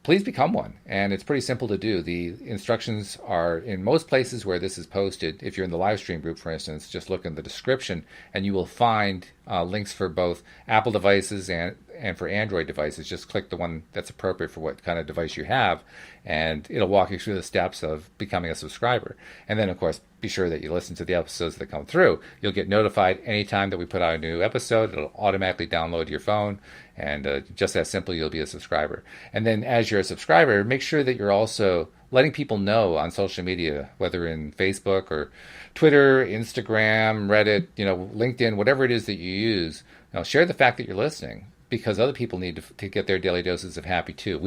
please become one. And it's pretty simple to do. The instructions are in most places where this is posted. If you're in the live stream group, for instance, just look in the description and you will find links for both Apple devices and for Android devices. Just click the one that's appropriate for what kind of device you have, and it'll walk you through the steps of becoming a subscriber. And then, of course, be sure that you listen to the episodes that come through. You'll get notified anytime that we put out a new episode. It'll automatically download to your phone, and just that simple, you'll be a subscriber. And then as you're a subscriber, make sure that you're also letting people know on social media, whether in Facebook or Twitter, Instagram, Reddit, LinkedIn, whatever it is that you use, share the fact that you're listening, because other people need to get their daily doses of happy too.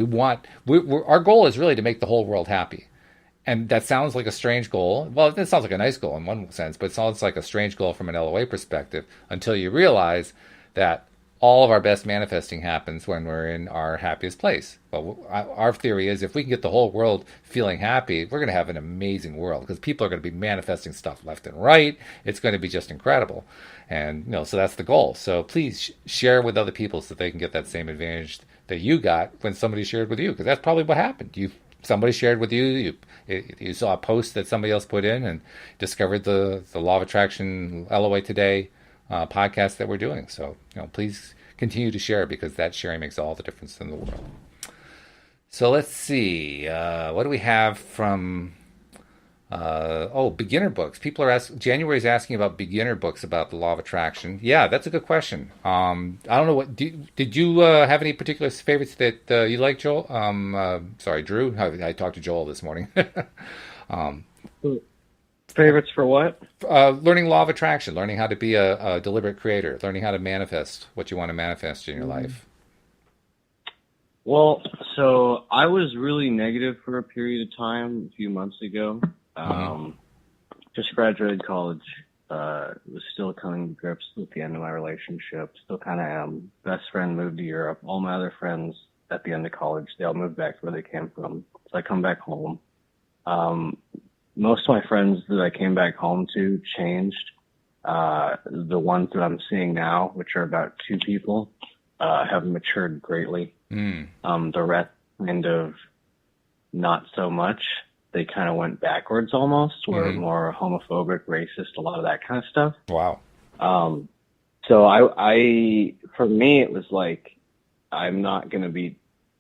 Our goal is really to make the whole world happy. And that sounds like a strange goal. Well, it sounds like a nice goal in one sense, but it sounds like a strange goal from an LOA perspective until you realize that all of our best manifesting happens when we're in our happiest place. Well, our theory is if we can get the whole world feeling happy, we're going to have an amazing world because people are going to be manifesting stuff left and right. It's going to be just incredible. And, so that's the goal. So please share with other people so they can get that same advantage that you got when somebody shared with you, because that's probably what happened. Somebody shared with you, you saw a post that somebody else put in and discovered the Law of Attraction LOA Today podcast that we're doing. So, please continue to share because that sharing makes all the difference in the world. So let's see. What do we have from... beginner books. People are asking. January's asking about beginner books about the Law of Attraction. Yeah, that's a good question. I don't know did you have any particular favorites that you like, Joel? Sorry, Drew. I talked to Joel this morning. Favorites for what? Learning Law of Attraction, learning how to be a deliberate creator, learning how to manifest what you want to manifest in your life. Well, so I was really negative for a period of time a few months ago. Just graduated college, was still coming to grips with the end of my relationship, still kind of am. Best friend moved to Europe. All my other friends at the end of college, they all moved back to where they came from. So I come back home. Most of my friends that I came back home to changed. The ones that I'm seeing now, which are about 2 people, have matured greatly. The rest kind of not so much. They kind of went backwards almost, were more homophobic, racist, a lot of that kind of stuff. Wow. So I for me, it was like, I'm not going to be,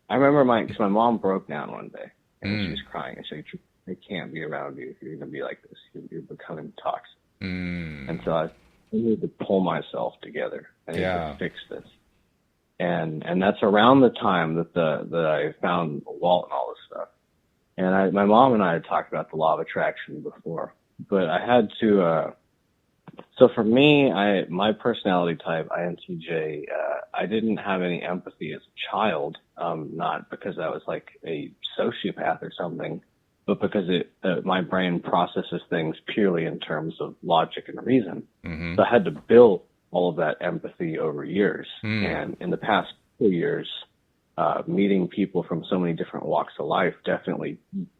I remember because my mom broke down one day and she was crying. I said, I can't be around you if you're going to be like this. You're becoming toxic. And so I need to pull myself together. I need to fix this. And that's around the time that I found Walt and all this stuff. And my mom and I had talked about the Law of Attraction before, but I had to, so for me, my personality type, INTJ, I didn't have any empathy as a child, not because I was like a sociopath or something, but because my brain processes things purely in terms of logic and reason. So I had to build all of that empathy over years. And in the past 2 years, meeting people from so many different walks of life definitely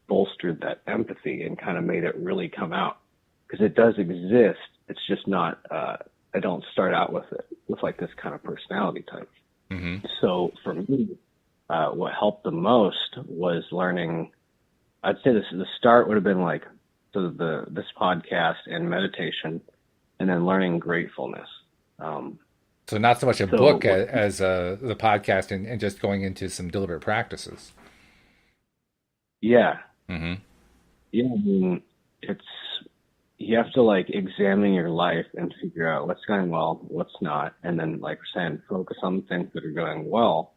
bolstered that empathy and kind of made it really come out, because it does exist. It's just not, I don't start out with it with like this kind of personality type. So for me, what helped the most was learning, I'd say the start would have been like this podcast and meditation, and then learning gratefulness. So not so much a book as the podcast and just going into some deliberate practices. Yeah. Yeah, I mean, you have to like examine your life and figure out what's going well, what's not. And then, like we're saying, focus on the things that are going well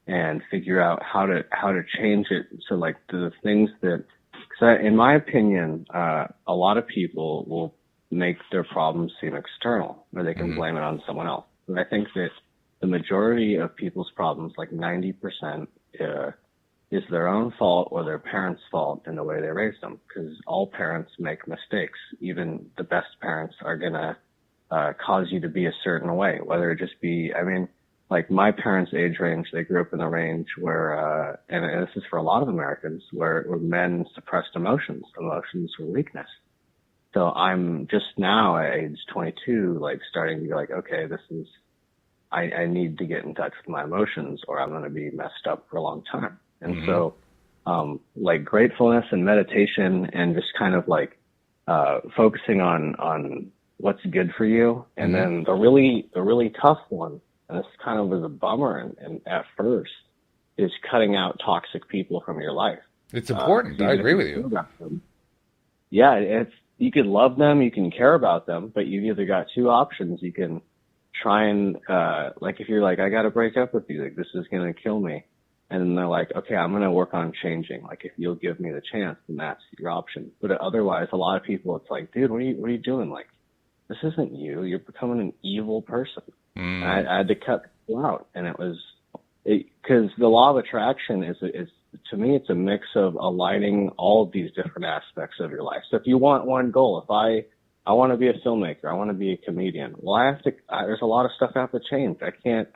and figure out how to change it. So like the things that, because in my opinion, a lot of people will make their problems seem external, or they can blame it on someone else. But I think that the majority of people's problems, like 90%, is their own fault or their parents' fault in the way they raised them, because all parents make mistakes. Even the best parents are going to cause you to be a certain way, whether it just be, I mean, like my parents' age range, they grew up in a range where, and this is for a lot of Americans, where men suppressed emotions. Emotions were weakness. So I'm just now at age 22, like starting to be like, okay, this is, I need to get in touch with my emotions or I'm going to be messed up for a long time. And so, like gratefulness and meditation and just kind of like, focusing on what's good for you. And then the really tough one, and this kind of was a bummer and at first, is cutting out toxic people from your life. It's important. I agree with you. Yeah, you can love them, you can care about them, but you've either got two options. You can try and, like if you're like, I got to break up with you, like this is going to kill me. And then they're like, okay, I'm going to work on changing. Like if you'll give me the chance, then that's your option. But otherwise, a lot of people, it's like, dude, what are you doing? Like, this isn't you. You're becoming an evil person. I had to cut people out. And because the law of attraction is to me, it's a mix of aligning all of these different aspects of your life. So if you want one goal, if I want to be a filmmaker, I want to be a comedian. Well, there's a lot of stuff I have to change. I can't,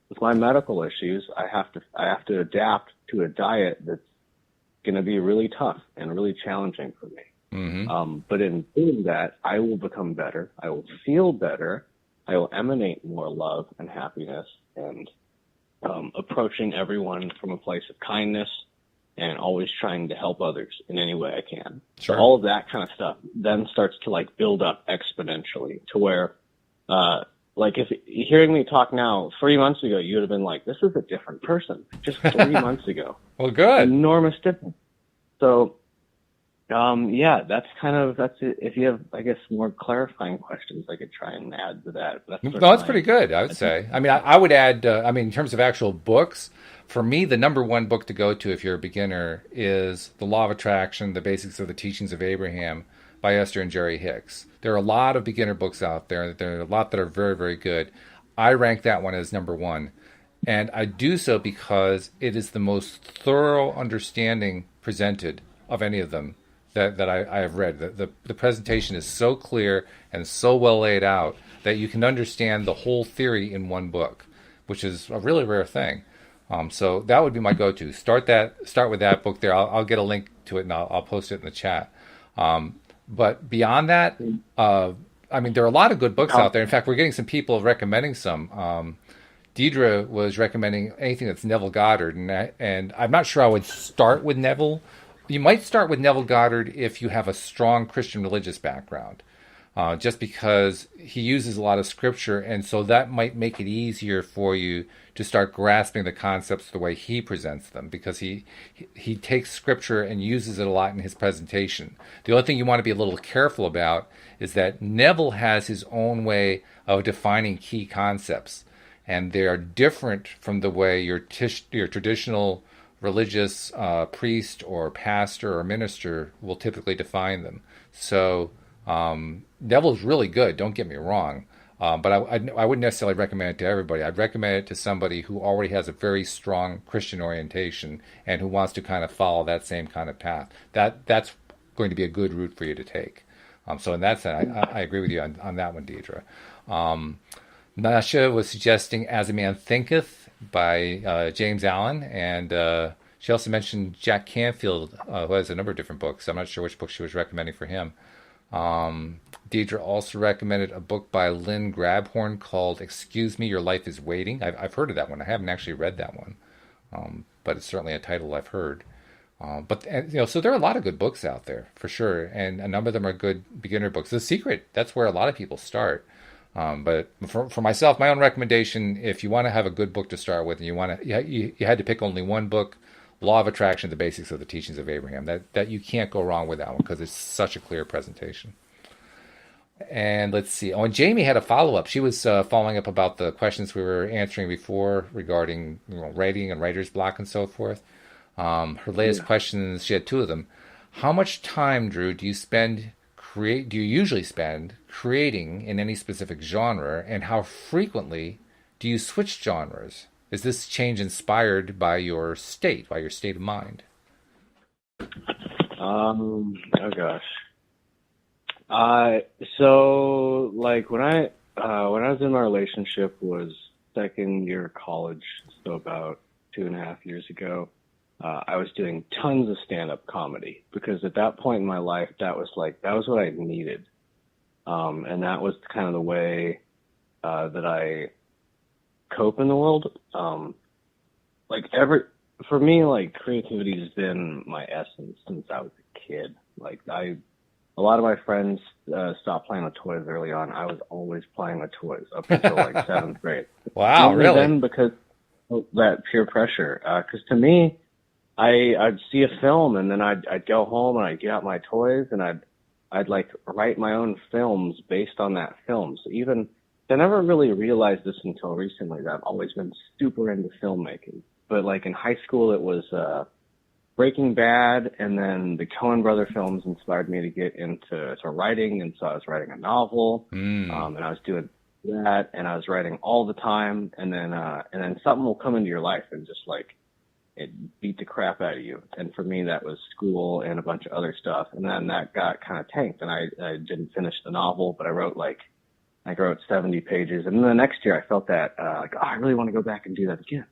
with my medical issues, I have to adapt to a diet that's going to be really tough and really challenging for me. But in doing that, I will become better. I will feel better. I will emanate more love and happiness and, approaching everyone from a place of kindness and always trying to help others in any way I can. Sure. So all of that kind of stuff then starts to like build up exponentially to where, like if hearing me talk now, 3 months ago, you would have been like, this is a different person just 3 months ago. Well, good. Enormous difference. So, yeah, that's it. If you have, I guess, more clarifying questions, I could try and add to that. That's pretty good, I would say. I mean, I would add, in terms of actual books, for me, the number one book to go to if you're a beginner is The Law of Attraction, The Basics of the Teachings of Abraham by Esther and Jerry Hicks. There are a lot of beginner books out there. There are a lot that are very, very good. I rank that one as number one. And I do so because it is the most thorough understanding presented of any of them that I have read. The presentation is so clear and so well laid out that you can understand the whole theory in one book, which is a really rare thing. So that would be my go-to. Start with that book there. I'll get a link to it and I'll post it in the chat. But beyond that, there are a lot of good books out there. In fact, we're getting some people recommending some. Deidre was recommending anything that's Neville Goddard, and I'm not sure I would start with Neville. You might start with Neville Goddard if you have a strong Christian religious background, just because he uses a lot of scripture, and so that might make it easier for you to start grasping the concepts the way he presents them, because he takes scripture and uses it a lot in his presentation. The only thing you want to be a little careful about is that Neville has his own way of defining key concepts, and they are different from the way your traditional religious priest or pastor or minister will typically define them. So Neville's really good, don't get me wrong, but I wouldn't necessarily recommend it to everybody. I'd recommend it to somebody who already has a very strong Christian orientation and who wants to kind of follow that same kind of path. That's going to be a good route for you to take. So in that sense, I agree with you on that one, Deidre. Nasha was suggesting As a Man Thinketh by James Allen, and she also mentioned Jack Canfield, who has a number of different books. I'm not sure which book she was recommending for him. Deidre also recommended a book by Lynn Grabhorn called Excuse Me, Your Life is Waiting. I've heard of that one. I haven't actually read that one, but it's certainly a title I've heard. So there are a lot of good books out there, for sure, and a number of them are good beginner books. The Secret, that's where a lot of people start. But for myself, my own recommendation, if you want to have a good book to start with, and you had to pick only one book, Law of Attraction, The Basics of the Teachings of Abraham. That you can't go wrong with that one because it's such a clear presentation. And let's see. Oh, and Jamie had a follow-up. She was following up about the questions we were answering before regarding writing and writer's block and so forth. Her latest questions, she had two of them. How much time, Drew, do you usually spend creating in any specific genre, and how frequently do you switch genres? Is this change inspired by your state of mind? Oh gosh. Uh, so like when I was in my relationship was second year of college, so about 2.5 years ago. I was doing tons of stand-up comedy because at that point in my life, that was what I needed, and that was kind of the way that I cope in the world. Like every For me, like creativity has been my essence since I was a kid. A lot of my friends stopped playing with toys early on. I was always playing with toys up until like seventh grade. Wow, Only really? then because of that peer pressure. Because to me, I'd see a film and then I'd go home and I'd get out my toys and I'd like write my own films based on that film. So I never really realized this until recently that I've always been super into filmmaking. But like in high school, it was Breaking Bad, and then the Coen brother films inspired me to get into writing, and so I was writing a novel, Mm. and I was doing that, and I was writing all the time, and then something will come into your life and just like it beat the crap out of you. And for me, that was school and a bunch of other stuff, and then that got kind of tanked, and I didn't finish the novel, but I wrote 70 pages, and then the next year I felt that I really want to go back and do that again.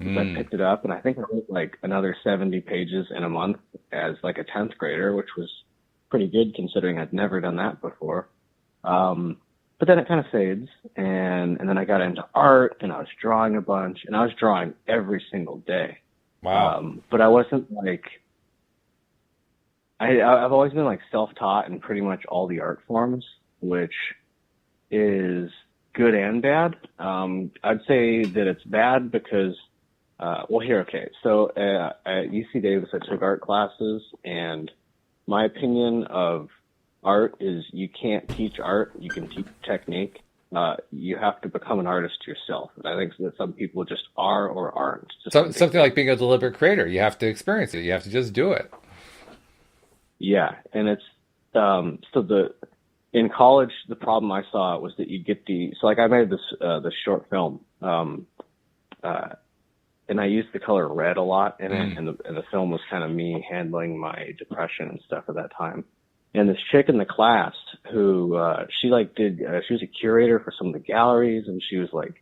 So I picked it up, and I think I wrote like another 70 pages in a month as like a 10th grader, which was pretty good considering I'd never done that before. But then it kind of fades, and then I got into art, and I was drawing a bunch, and I was drawing every single day. Wow. But I wasn't like I've always been like self-taught in pretty much all the art forms, which is good and bad. I'd say that it's bad because okay. So at UC Davis, I took art classes, and my opinion of art is you can't teach art. You can teach technique. You have to become an artist yourself. And I think that some people just are or aren't. Something like being a deliberate creator. You have to experience it. You have to just do it. Yeah, and it's in college the problem I saw was that you get I made this short film. And I used the color red a lot in it, and the film was kind of me handling my depression and stuff at that time. And this chick in the class who she was a curator for some of the galleries, and she was like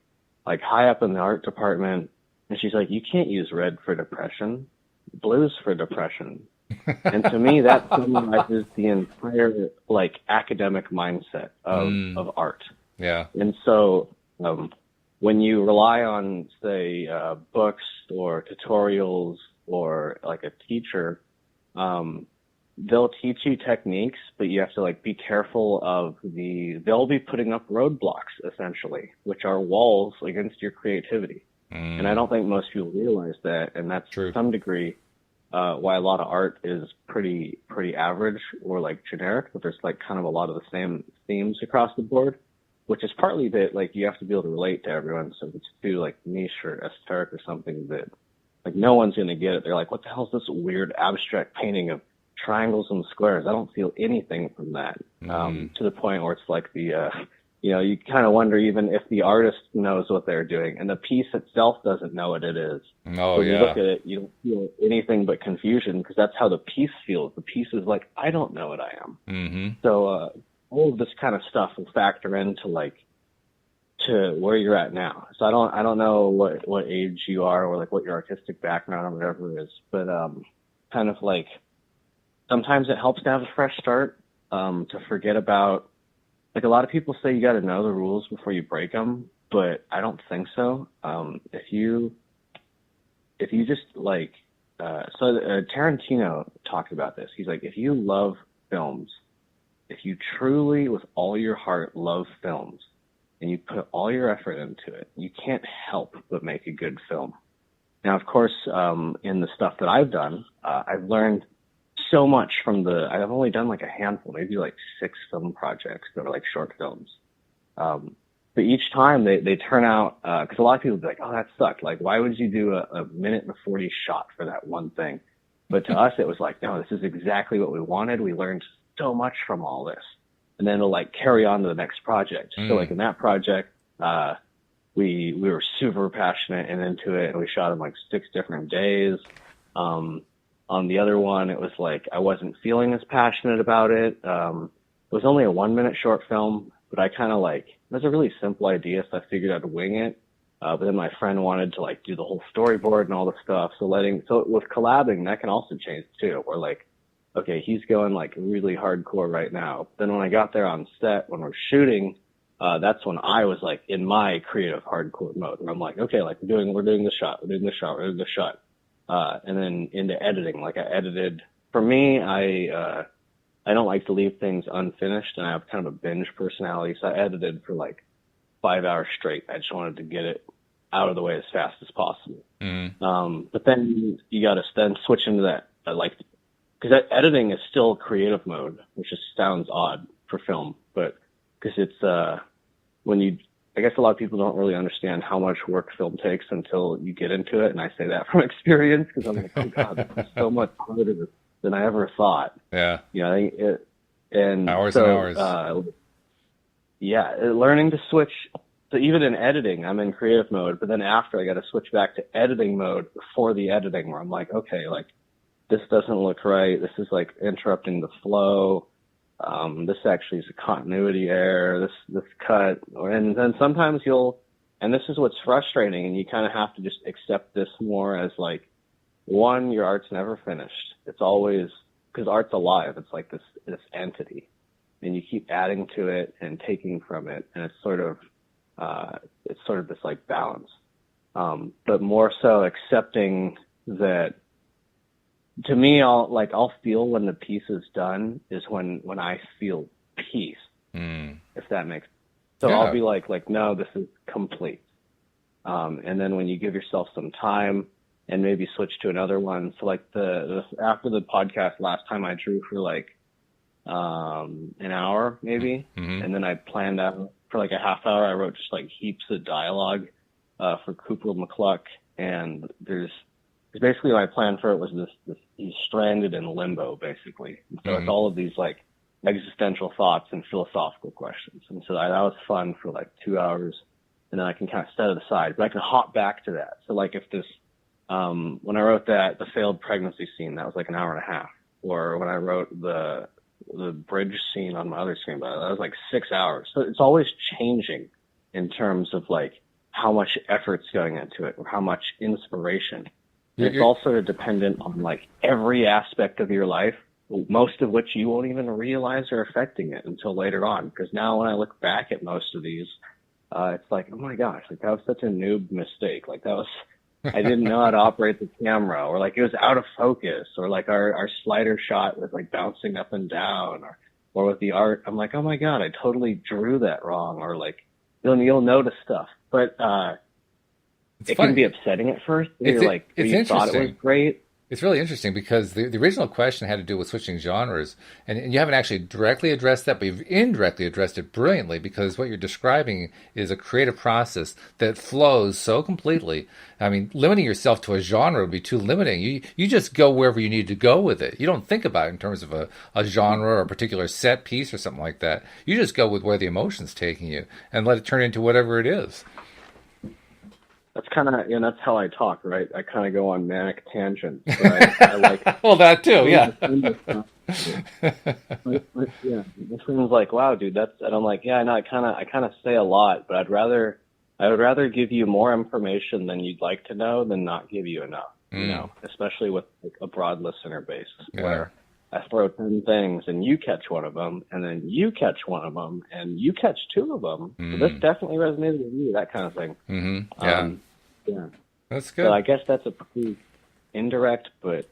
high up in the art department, and she's like, you can't use red for depression, blue's for depression. And to me, that symbolizes the entire like academic mindset of art. Yeah. And so when you rely on, say, books or tutorials or like a teacher, they'll teach you techniques, but you have to like be careful of they'll be putting up roadblocks essentially, which are walls against your creativity. And I don't think most people realize that. And that's True. to some degree why a lot of art is pretty average or like generic, but there's like kind of a lot of the same themes across the board. Which is partly that like you have to be able to relate to everyone. So if it's too like niche or esoteric or something that like no one's gonna get it. They're like, what the hell is this weird abstract painting of triangles and squares? I don't feel anything from that. To the point where it's like you kind of wonder even if the artist knows what they're doing, and the piece itself doesn't know what it is. Oh, so yeah. You look at it, you don't feel anything but confusion because that's how the piece feels. The piece is like, I don't know what I am. Mm-hmm. So all of this kind of stuff will factor into to where you're at now. So I don't know what age you are or like what your artistic background or whatever it is, but kind of like sometimes it helps to have a fresh start, to forget about like a lot of people say you got to know the rules before you break them, but I don't think so. If you just like Tarantino talked about this. He's like, if you love films, if you truly, with all your heart, love films, and you put all your effort into it, you can't help but make a good film. Now, of course, in the stuff that I've done, I've learned so much I've only done like a handful, maybe like 6 film projects that are like short films. But each time they turn out, because a lot of people be like, oh, that sucked. Like, why would you do a minute and 40 shot for that one thing? But to us, it was like, no, this is exactly what we wanted. We learned so much from all this, and then it'll like carry on to the next project. So like in that project, we were super passionate and into it, and we shot in like 6 different days. On the other one, it was like I wasn't feeling as passionate about it. It was only a 1-minute short film, but I kind of like, it was a really simple idea, so I figured I'd wing it. But then my friend wanted to like do the whole storyboard and all the stuff. So with collabing, that can also change too. Where like, okay, he's going like really hardcore right now. Then when I got there on set, when we're shooting, that's when I was like in my creative hardcore mode. Where I'm like, okay, like we're doing the shot. And then into editing, like I edited, for me, I don't like to leave things unfinished, and I have kind of a binge personality, so I edited for like 5 hours straight. I just wanted to get it out of the way as fast as possible. But then you got to then switch into that, because editing is still creative mode, which just sounds odd for film, but because it's I guess a lot of people don't really understand how much work film takes until you get into it, and I say that from experience because I'm like, oh god, this is so much harder than I ever thought. Yeah. You know, and hours so, and hours. Learning to switch. So even in editing, I'm in creative mode, but then after I got to switch back to editing mode before the editing, where I'm like, okay, like this doesn't look right. This is like interrupting the flow. This actually is a continuity error. This cut, and then sometimes and this is what's frustrating, and you kind of have to just accept this more as like, one, your art's never finished. It's always, because art's alive. It's like this entity, and you keep adding to it and taking from it, and it's sort of this like balance. But more so accepting that. To me, I'll feel when the piece is done is when I feel peace, if that makes sense. So Yeah. I'll be like, no, this is complete. And then when you give yourself some time and maybe switch to another one. So like after the podcast last time, I drew for like an hour maybe, and then I planned out for like a half hour. I wrote just like heaps of dialogue for Cooper McCluck, and there's basically my plan for it was this he's stranded in limbo basically. And so it's all of these like existential thoughts and philosophical questions. And so that was fun for like 2 hours, and then I can kind of set it aside, but I can hop back to that. So like if this, when I wrote the failed pregnancy scene, that was like an hour and a half. Or when I wrote the bridge scene on my other screen, that was like 6 hours. So it's always changing in terms of like how much effort's going into it or how much inspiration. It's all sort of dependent on like every aspect of your life, most of which you won't even realize are affecting it until later on. Because now when I look back at most of these, it's like, oh my gosh, like that was such a noob mistake. Like that was, I didn't know how to operate the camera, or like it was out of focus, or like our slider shot was like bouncing up and down, or with the art, I'm like, oh my God, I totally drew that wrong, or like you'll notice stuff. But, it can be upsetting at first. It's you thought it was great. It's really interesting because the original question had to do with switching genres, and you haven't actually directly addressed that, but you've indirectly addressed it brilliantly, because what you're describing is a creative process that flows so completely. I mean, limiting yourself to a genre would be too limiting. You just go wherever you need to go with it. You don't think about it in terms of a genre or a particular set piece or something like that. You just go with where the emotion's taking you and let it turn into whatever it is. That's kind of, that's how I talk, right? I kind of go on manic tangents. But I like well, that too, yeah. But yeah, this one's like, wow, dude, and I'm like, yeah, no, I kind of say a lot, but I would rather give you more information than you'd like to know than not give you enough, you know, especially with like a broad listener base where I throw 10 things and you catch one of them, and then you catch one of them, and you catch 2 of them. So this definitely resonated with you, that kind of thing. Yeah. Yeah. That's good. So I guess that's a pretty indirect, but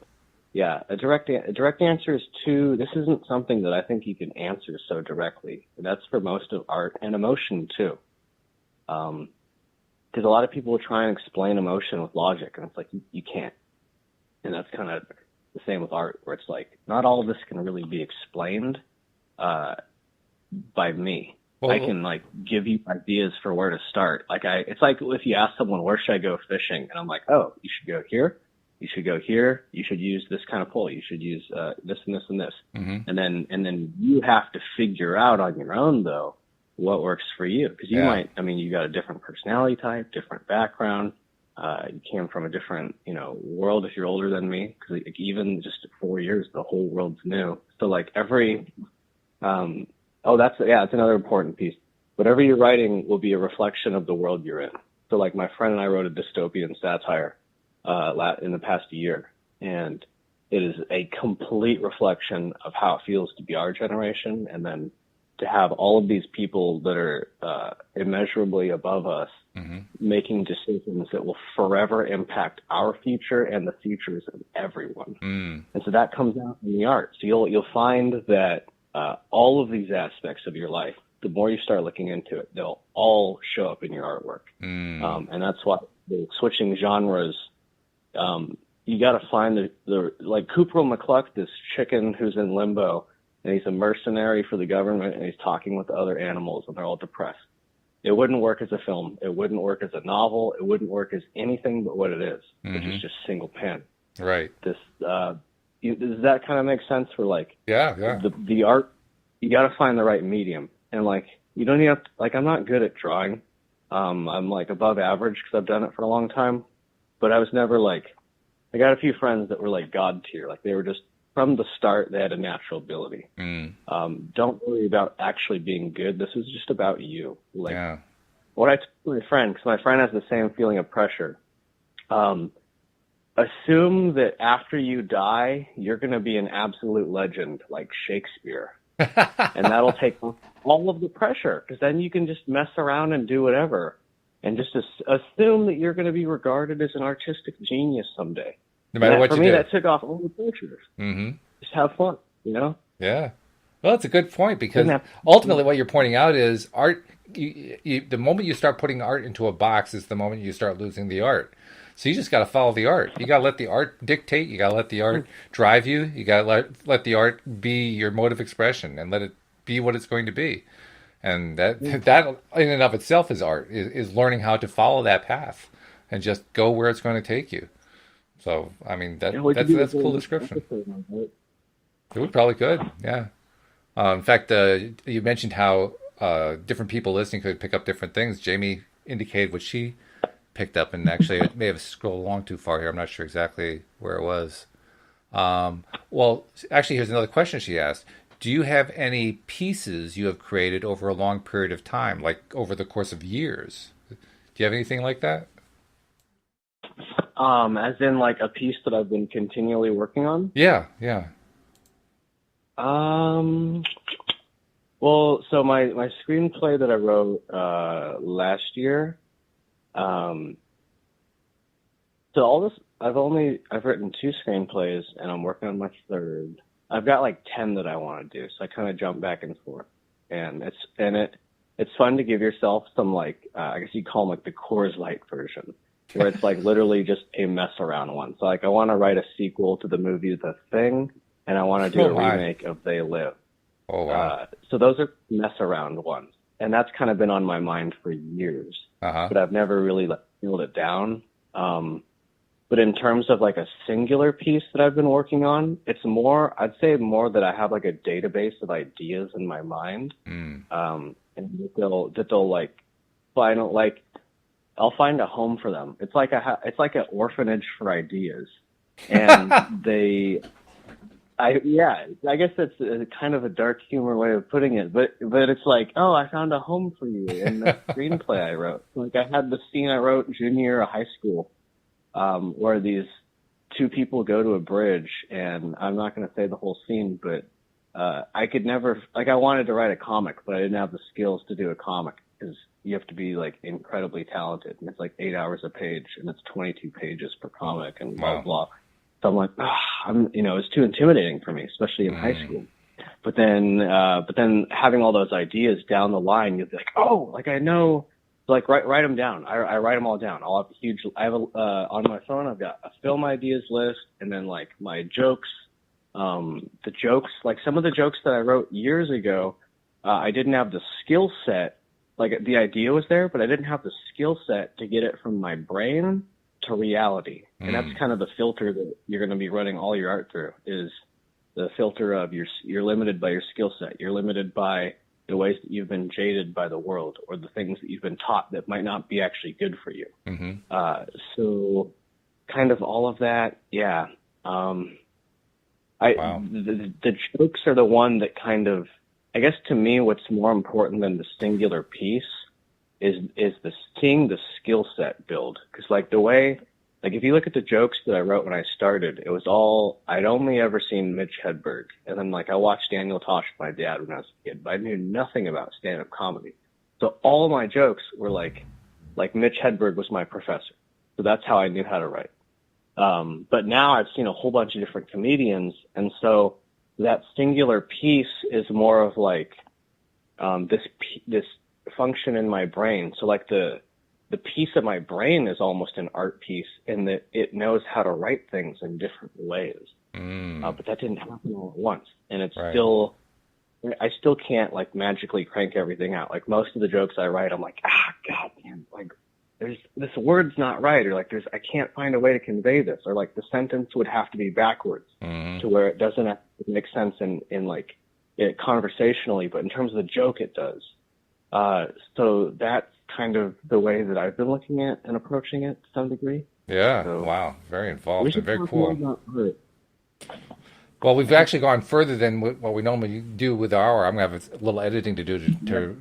yeah, a direct answer is 2. This isn't something that I think you can answer so directly. That's for most of art and emotion too. Because a lot of people will try and explain emotion with logic, and it's like, you can't. And that's kind of the same with art, where it's like, not all of this can really be explained by me. Well, I can like give you ideas for where to start. It's like if you ask someone, where should I go fishing? And I'm like, oh, you should go here. You should go here. You should use this kind of pole. You should use this and this and this. And then you have to figure out on your own though, what works for you. Because you Yeah. might, I mean, you got a different personality type, different background. You came from a different, world if you're older than me. Because like, even just 4 years, the whole world's new. So like that's another important piece. Whatever you're writing will be a reflection of the world you're in. So like my friend and I wrote a dystopian satire in the past year, and it is a complete reflection of how it feels to be our generation, and then to have all of these people that are immeasurably above us making decisions that will forever impact our future and the futures of everyone. And so that comes out in the art. So you'll find that all of these aspects of your life, the more you start looking into it, they'll all show up in your artwork. And that's why the switching genres, you got to find the like Cooper McCluck, this chicken who's in limbo, and he's a mercenary for the government, and he's talking with the other animals, and they're all depressed. It wouldn't work as a film. It wouldn't work as a novel. It wouldn't work as anything but what it is, which is just single pen. Right. Does that kind of make sense for like Yeah. the art? You got to find the right medium, and like you don't even have to, like I'm not good at drawing. I'm like above average because I've done it for a long time, but I was never like. I got a few friends that were like God tier, like they were just from the start they had a natural ability. Don't worry about actually being good. This is just about you. Like what I told my friend, because my friend has the same feeling of pressure. Assume that after you die, you're going to be an absolute legend like Shakespeare. And that'll take all of the pressure, because then you can just mess around and do whatever. And just assume that you're going to be regarded as an artistic genius someday. No matter what you do. For me, that took off all the pressure. Just have fun, Yeah. Well, that's a good point, because ultimately what you're pointing out is art, the moment you start putting art into a box is the moment you start losing the art. So you just got to follow the art. You got to let the art dictate. You got to let the art drive you. You got to let the art be your mode of expression and let it be what it's going to be. And that in and of itself is art, is learning how to follow that path and just go where it's going to take you. So, I mean, that's a cool description. We probably could, yeah. In fact, you mentioned how different people listening could pick up different things. Jamie indicated what she picked up, and actually it may have scrolled along too far here. I'm not sure exactly where it was. Well, actually, here's another question she asked. Do you have any pieces you have created over a long period of time, like over the course of years? Do you have anything like that? As in like a piece that I've been continually working on? Yeah. Well, so my screenplay that I wrote last year, so all this, I've written 2 screenplays, and I'm working on my 3rd. I've got like 10 that I want to do, so I kind of jump back and forth, and it's fun to give yourself some like I guess you call them like the Coors Light version, where it's like literally just a mess around one. So like I want to write a sequel to the movie The Thing, and I want to do a remake of They Live. Oh wow! So those are mess around ones, and that's kind of been on my mind for years, but I've never really nailed it down. But in terms of like a singular piece that I've been working on, it's more, I'd say more that I have like a database of ideas in my mind. And that they'll like final, like I'll find a home for them. It's like it's like an orphanage for ideas. And I guess that's kind of a dark humor way of putting it, but it's like, oh, I found a home for you in the screenplay I wrote. Like I had the scene I wrote junior year of high school, where these 2 people go to a bridge, and I'm not going to say the whole scene, but I could never, like I wanted to write a comic, but I didn't have the skills to do a comic, because you have to be like incredibly talented, and it's like 8 hours a page, and it's 22 pages per comic, and blah, blah. So I'm like, it's too intimidating for me, especially in high school. But then having all those ideas down the line, you'll be like, oh, like I know, like write them down. I write them all down. On my phone, I've got a film ideas list, and then like my jokes, like some of the jokes that I wrote years ago, I didn't have the skill set. Like the idea was there, but I didn't have the skill set to get it from my brain to reality. And that's kind of the filter that you're going to be running all your art through, is the filter of you're limited by your skill set. You're limited by the ways that you've been jaded by the world, or the things that you've been taught that might not be actually good for you. So kind of all of that. Yeah. Wow. The jokes are the one that kind of, I guess to me, what's more important than the singular piece is seeing the skill set build. Cause like the way, like if you look at the jokes that I wrote when I started, it was all, I'd only ever seen Mitch Hedberg. And then like I watched Daniel Tosh with my dad when I was a kid, but I knew nothing about stand-up comedy. So all of my jokes were like Mitch Hedberg was my professor. So that's how I knew how to write. But now I've seen a whole bunch of different comedians. And so that singular piece is more of like, this function in my brain. So like the piece of my brain is almost an art piece in that it knows how to write things in different ways. But that didn't happen all at once. And it's still, I still can't like magically crank everything out. Like most of the jokes I write, I'm like, God damn, like this word's not right. Or like I can't find a way to convey this. Or like the sentence would have to be backwards to where it doesn't have to make sense in like it conversationally, but in terms of the joke, it does. So that's kind of the way that I've been looking at and approaching it to some degree. Yeah. So, wow. Very involved and very cool. About art. Well, we've actually gone further than what we normally do with our. I'm going to have a little editing to do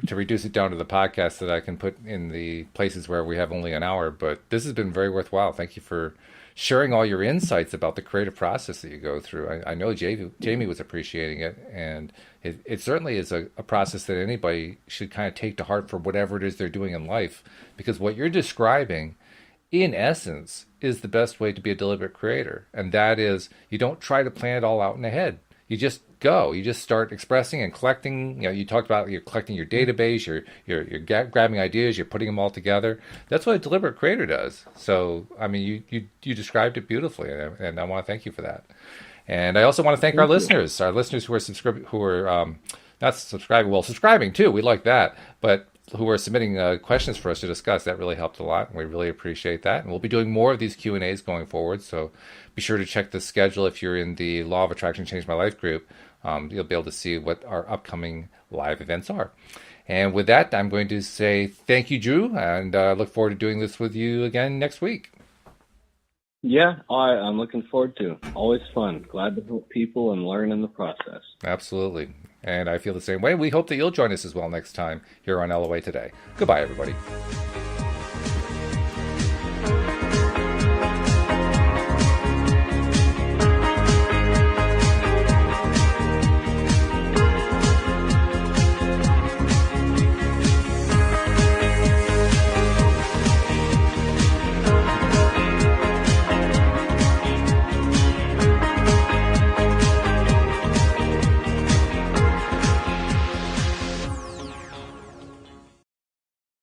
to reduce it down to the podcast that I can put in the places where we have only an hour. But this has been very worthwhile. Thank you for sharing all your insights about the creative process that you go through. I know Jamie was appreciating it, and it certainly is a process that anybody should kind of take to heart for whatever it is they're doing in life, because what you're describing, in essence, is the best way to be a deliberate creator. And that is, you don't try to plan it all out in the head. You just go. You just start expressing and collecting. You talked about you're collecting your database, you're grabbing ideas, you're putting them all together. That's what a deliberate creator does. So, I mean, you described it beautifully, and I want to thank you for that. And I also want to thank our listeners who are not subscribing, well, subscribing too. We like that, but who are submitting questions for us to discuss. That really helped a lot, and we really appreciate that. And we'll be doing more of these Q&As going forward, so be sure to check the schedule if you're in the Law of Attraction Change My Life group. You'll be able to see what our upcoming live events are. And with that, I'm going to say thank you, Drew, and look forward to doing this with you again next week. Yeah, I'm looking forward to. Always fun. Glad to help people and learn in the process. Absolutely. And I feel the same way. We hope that you'll join us as well next time here on LOA Today. Goodbye, everybody.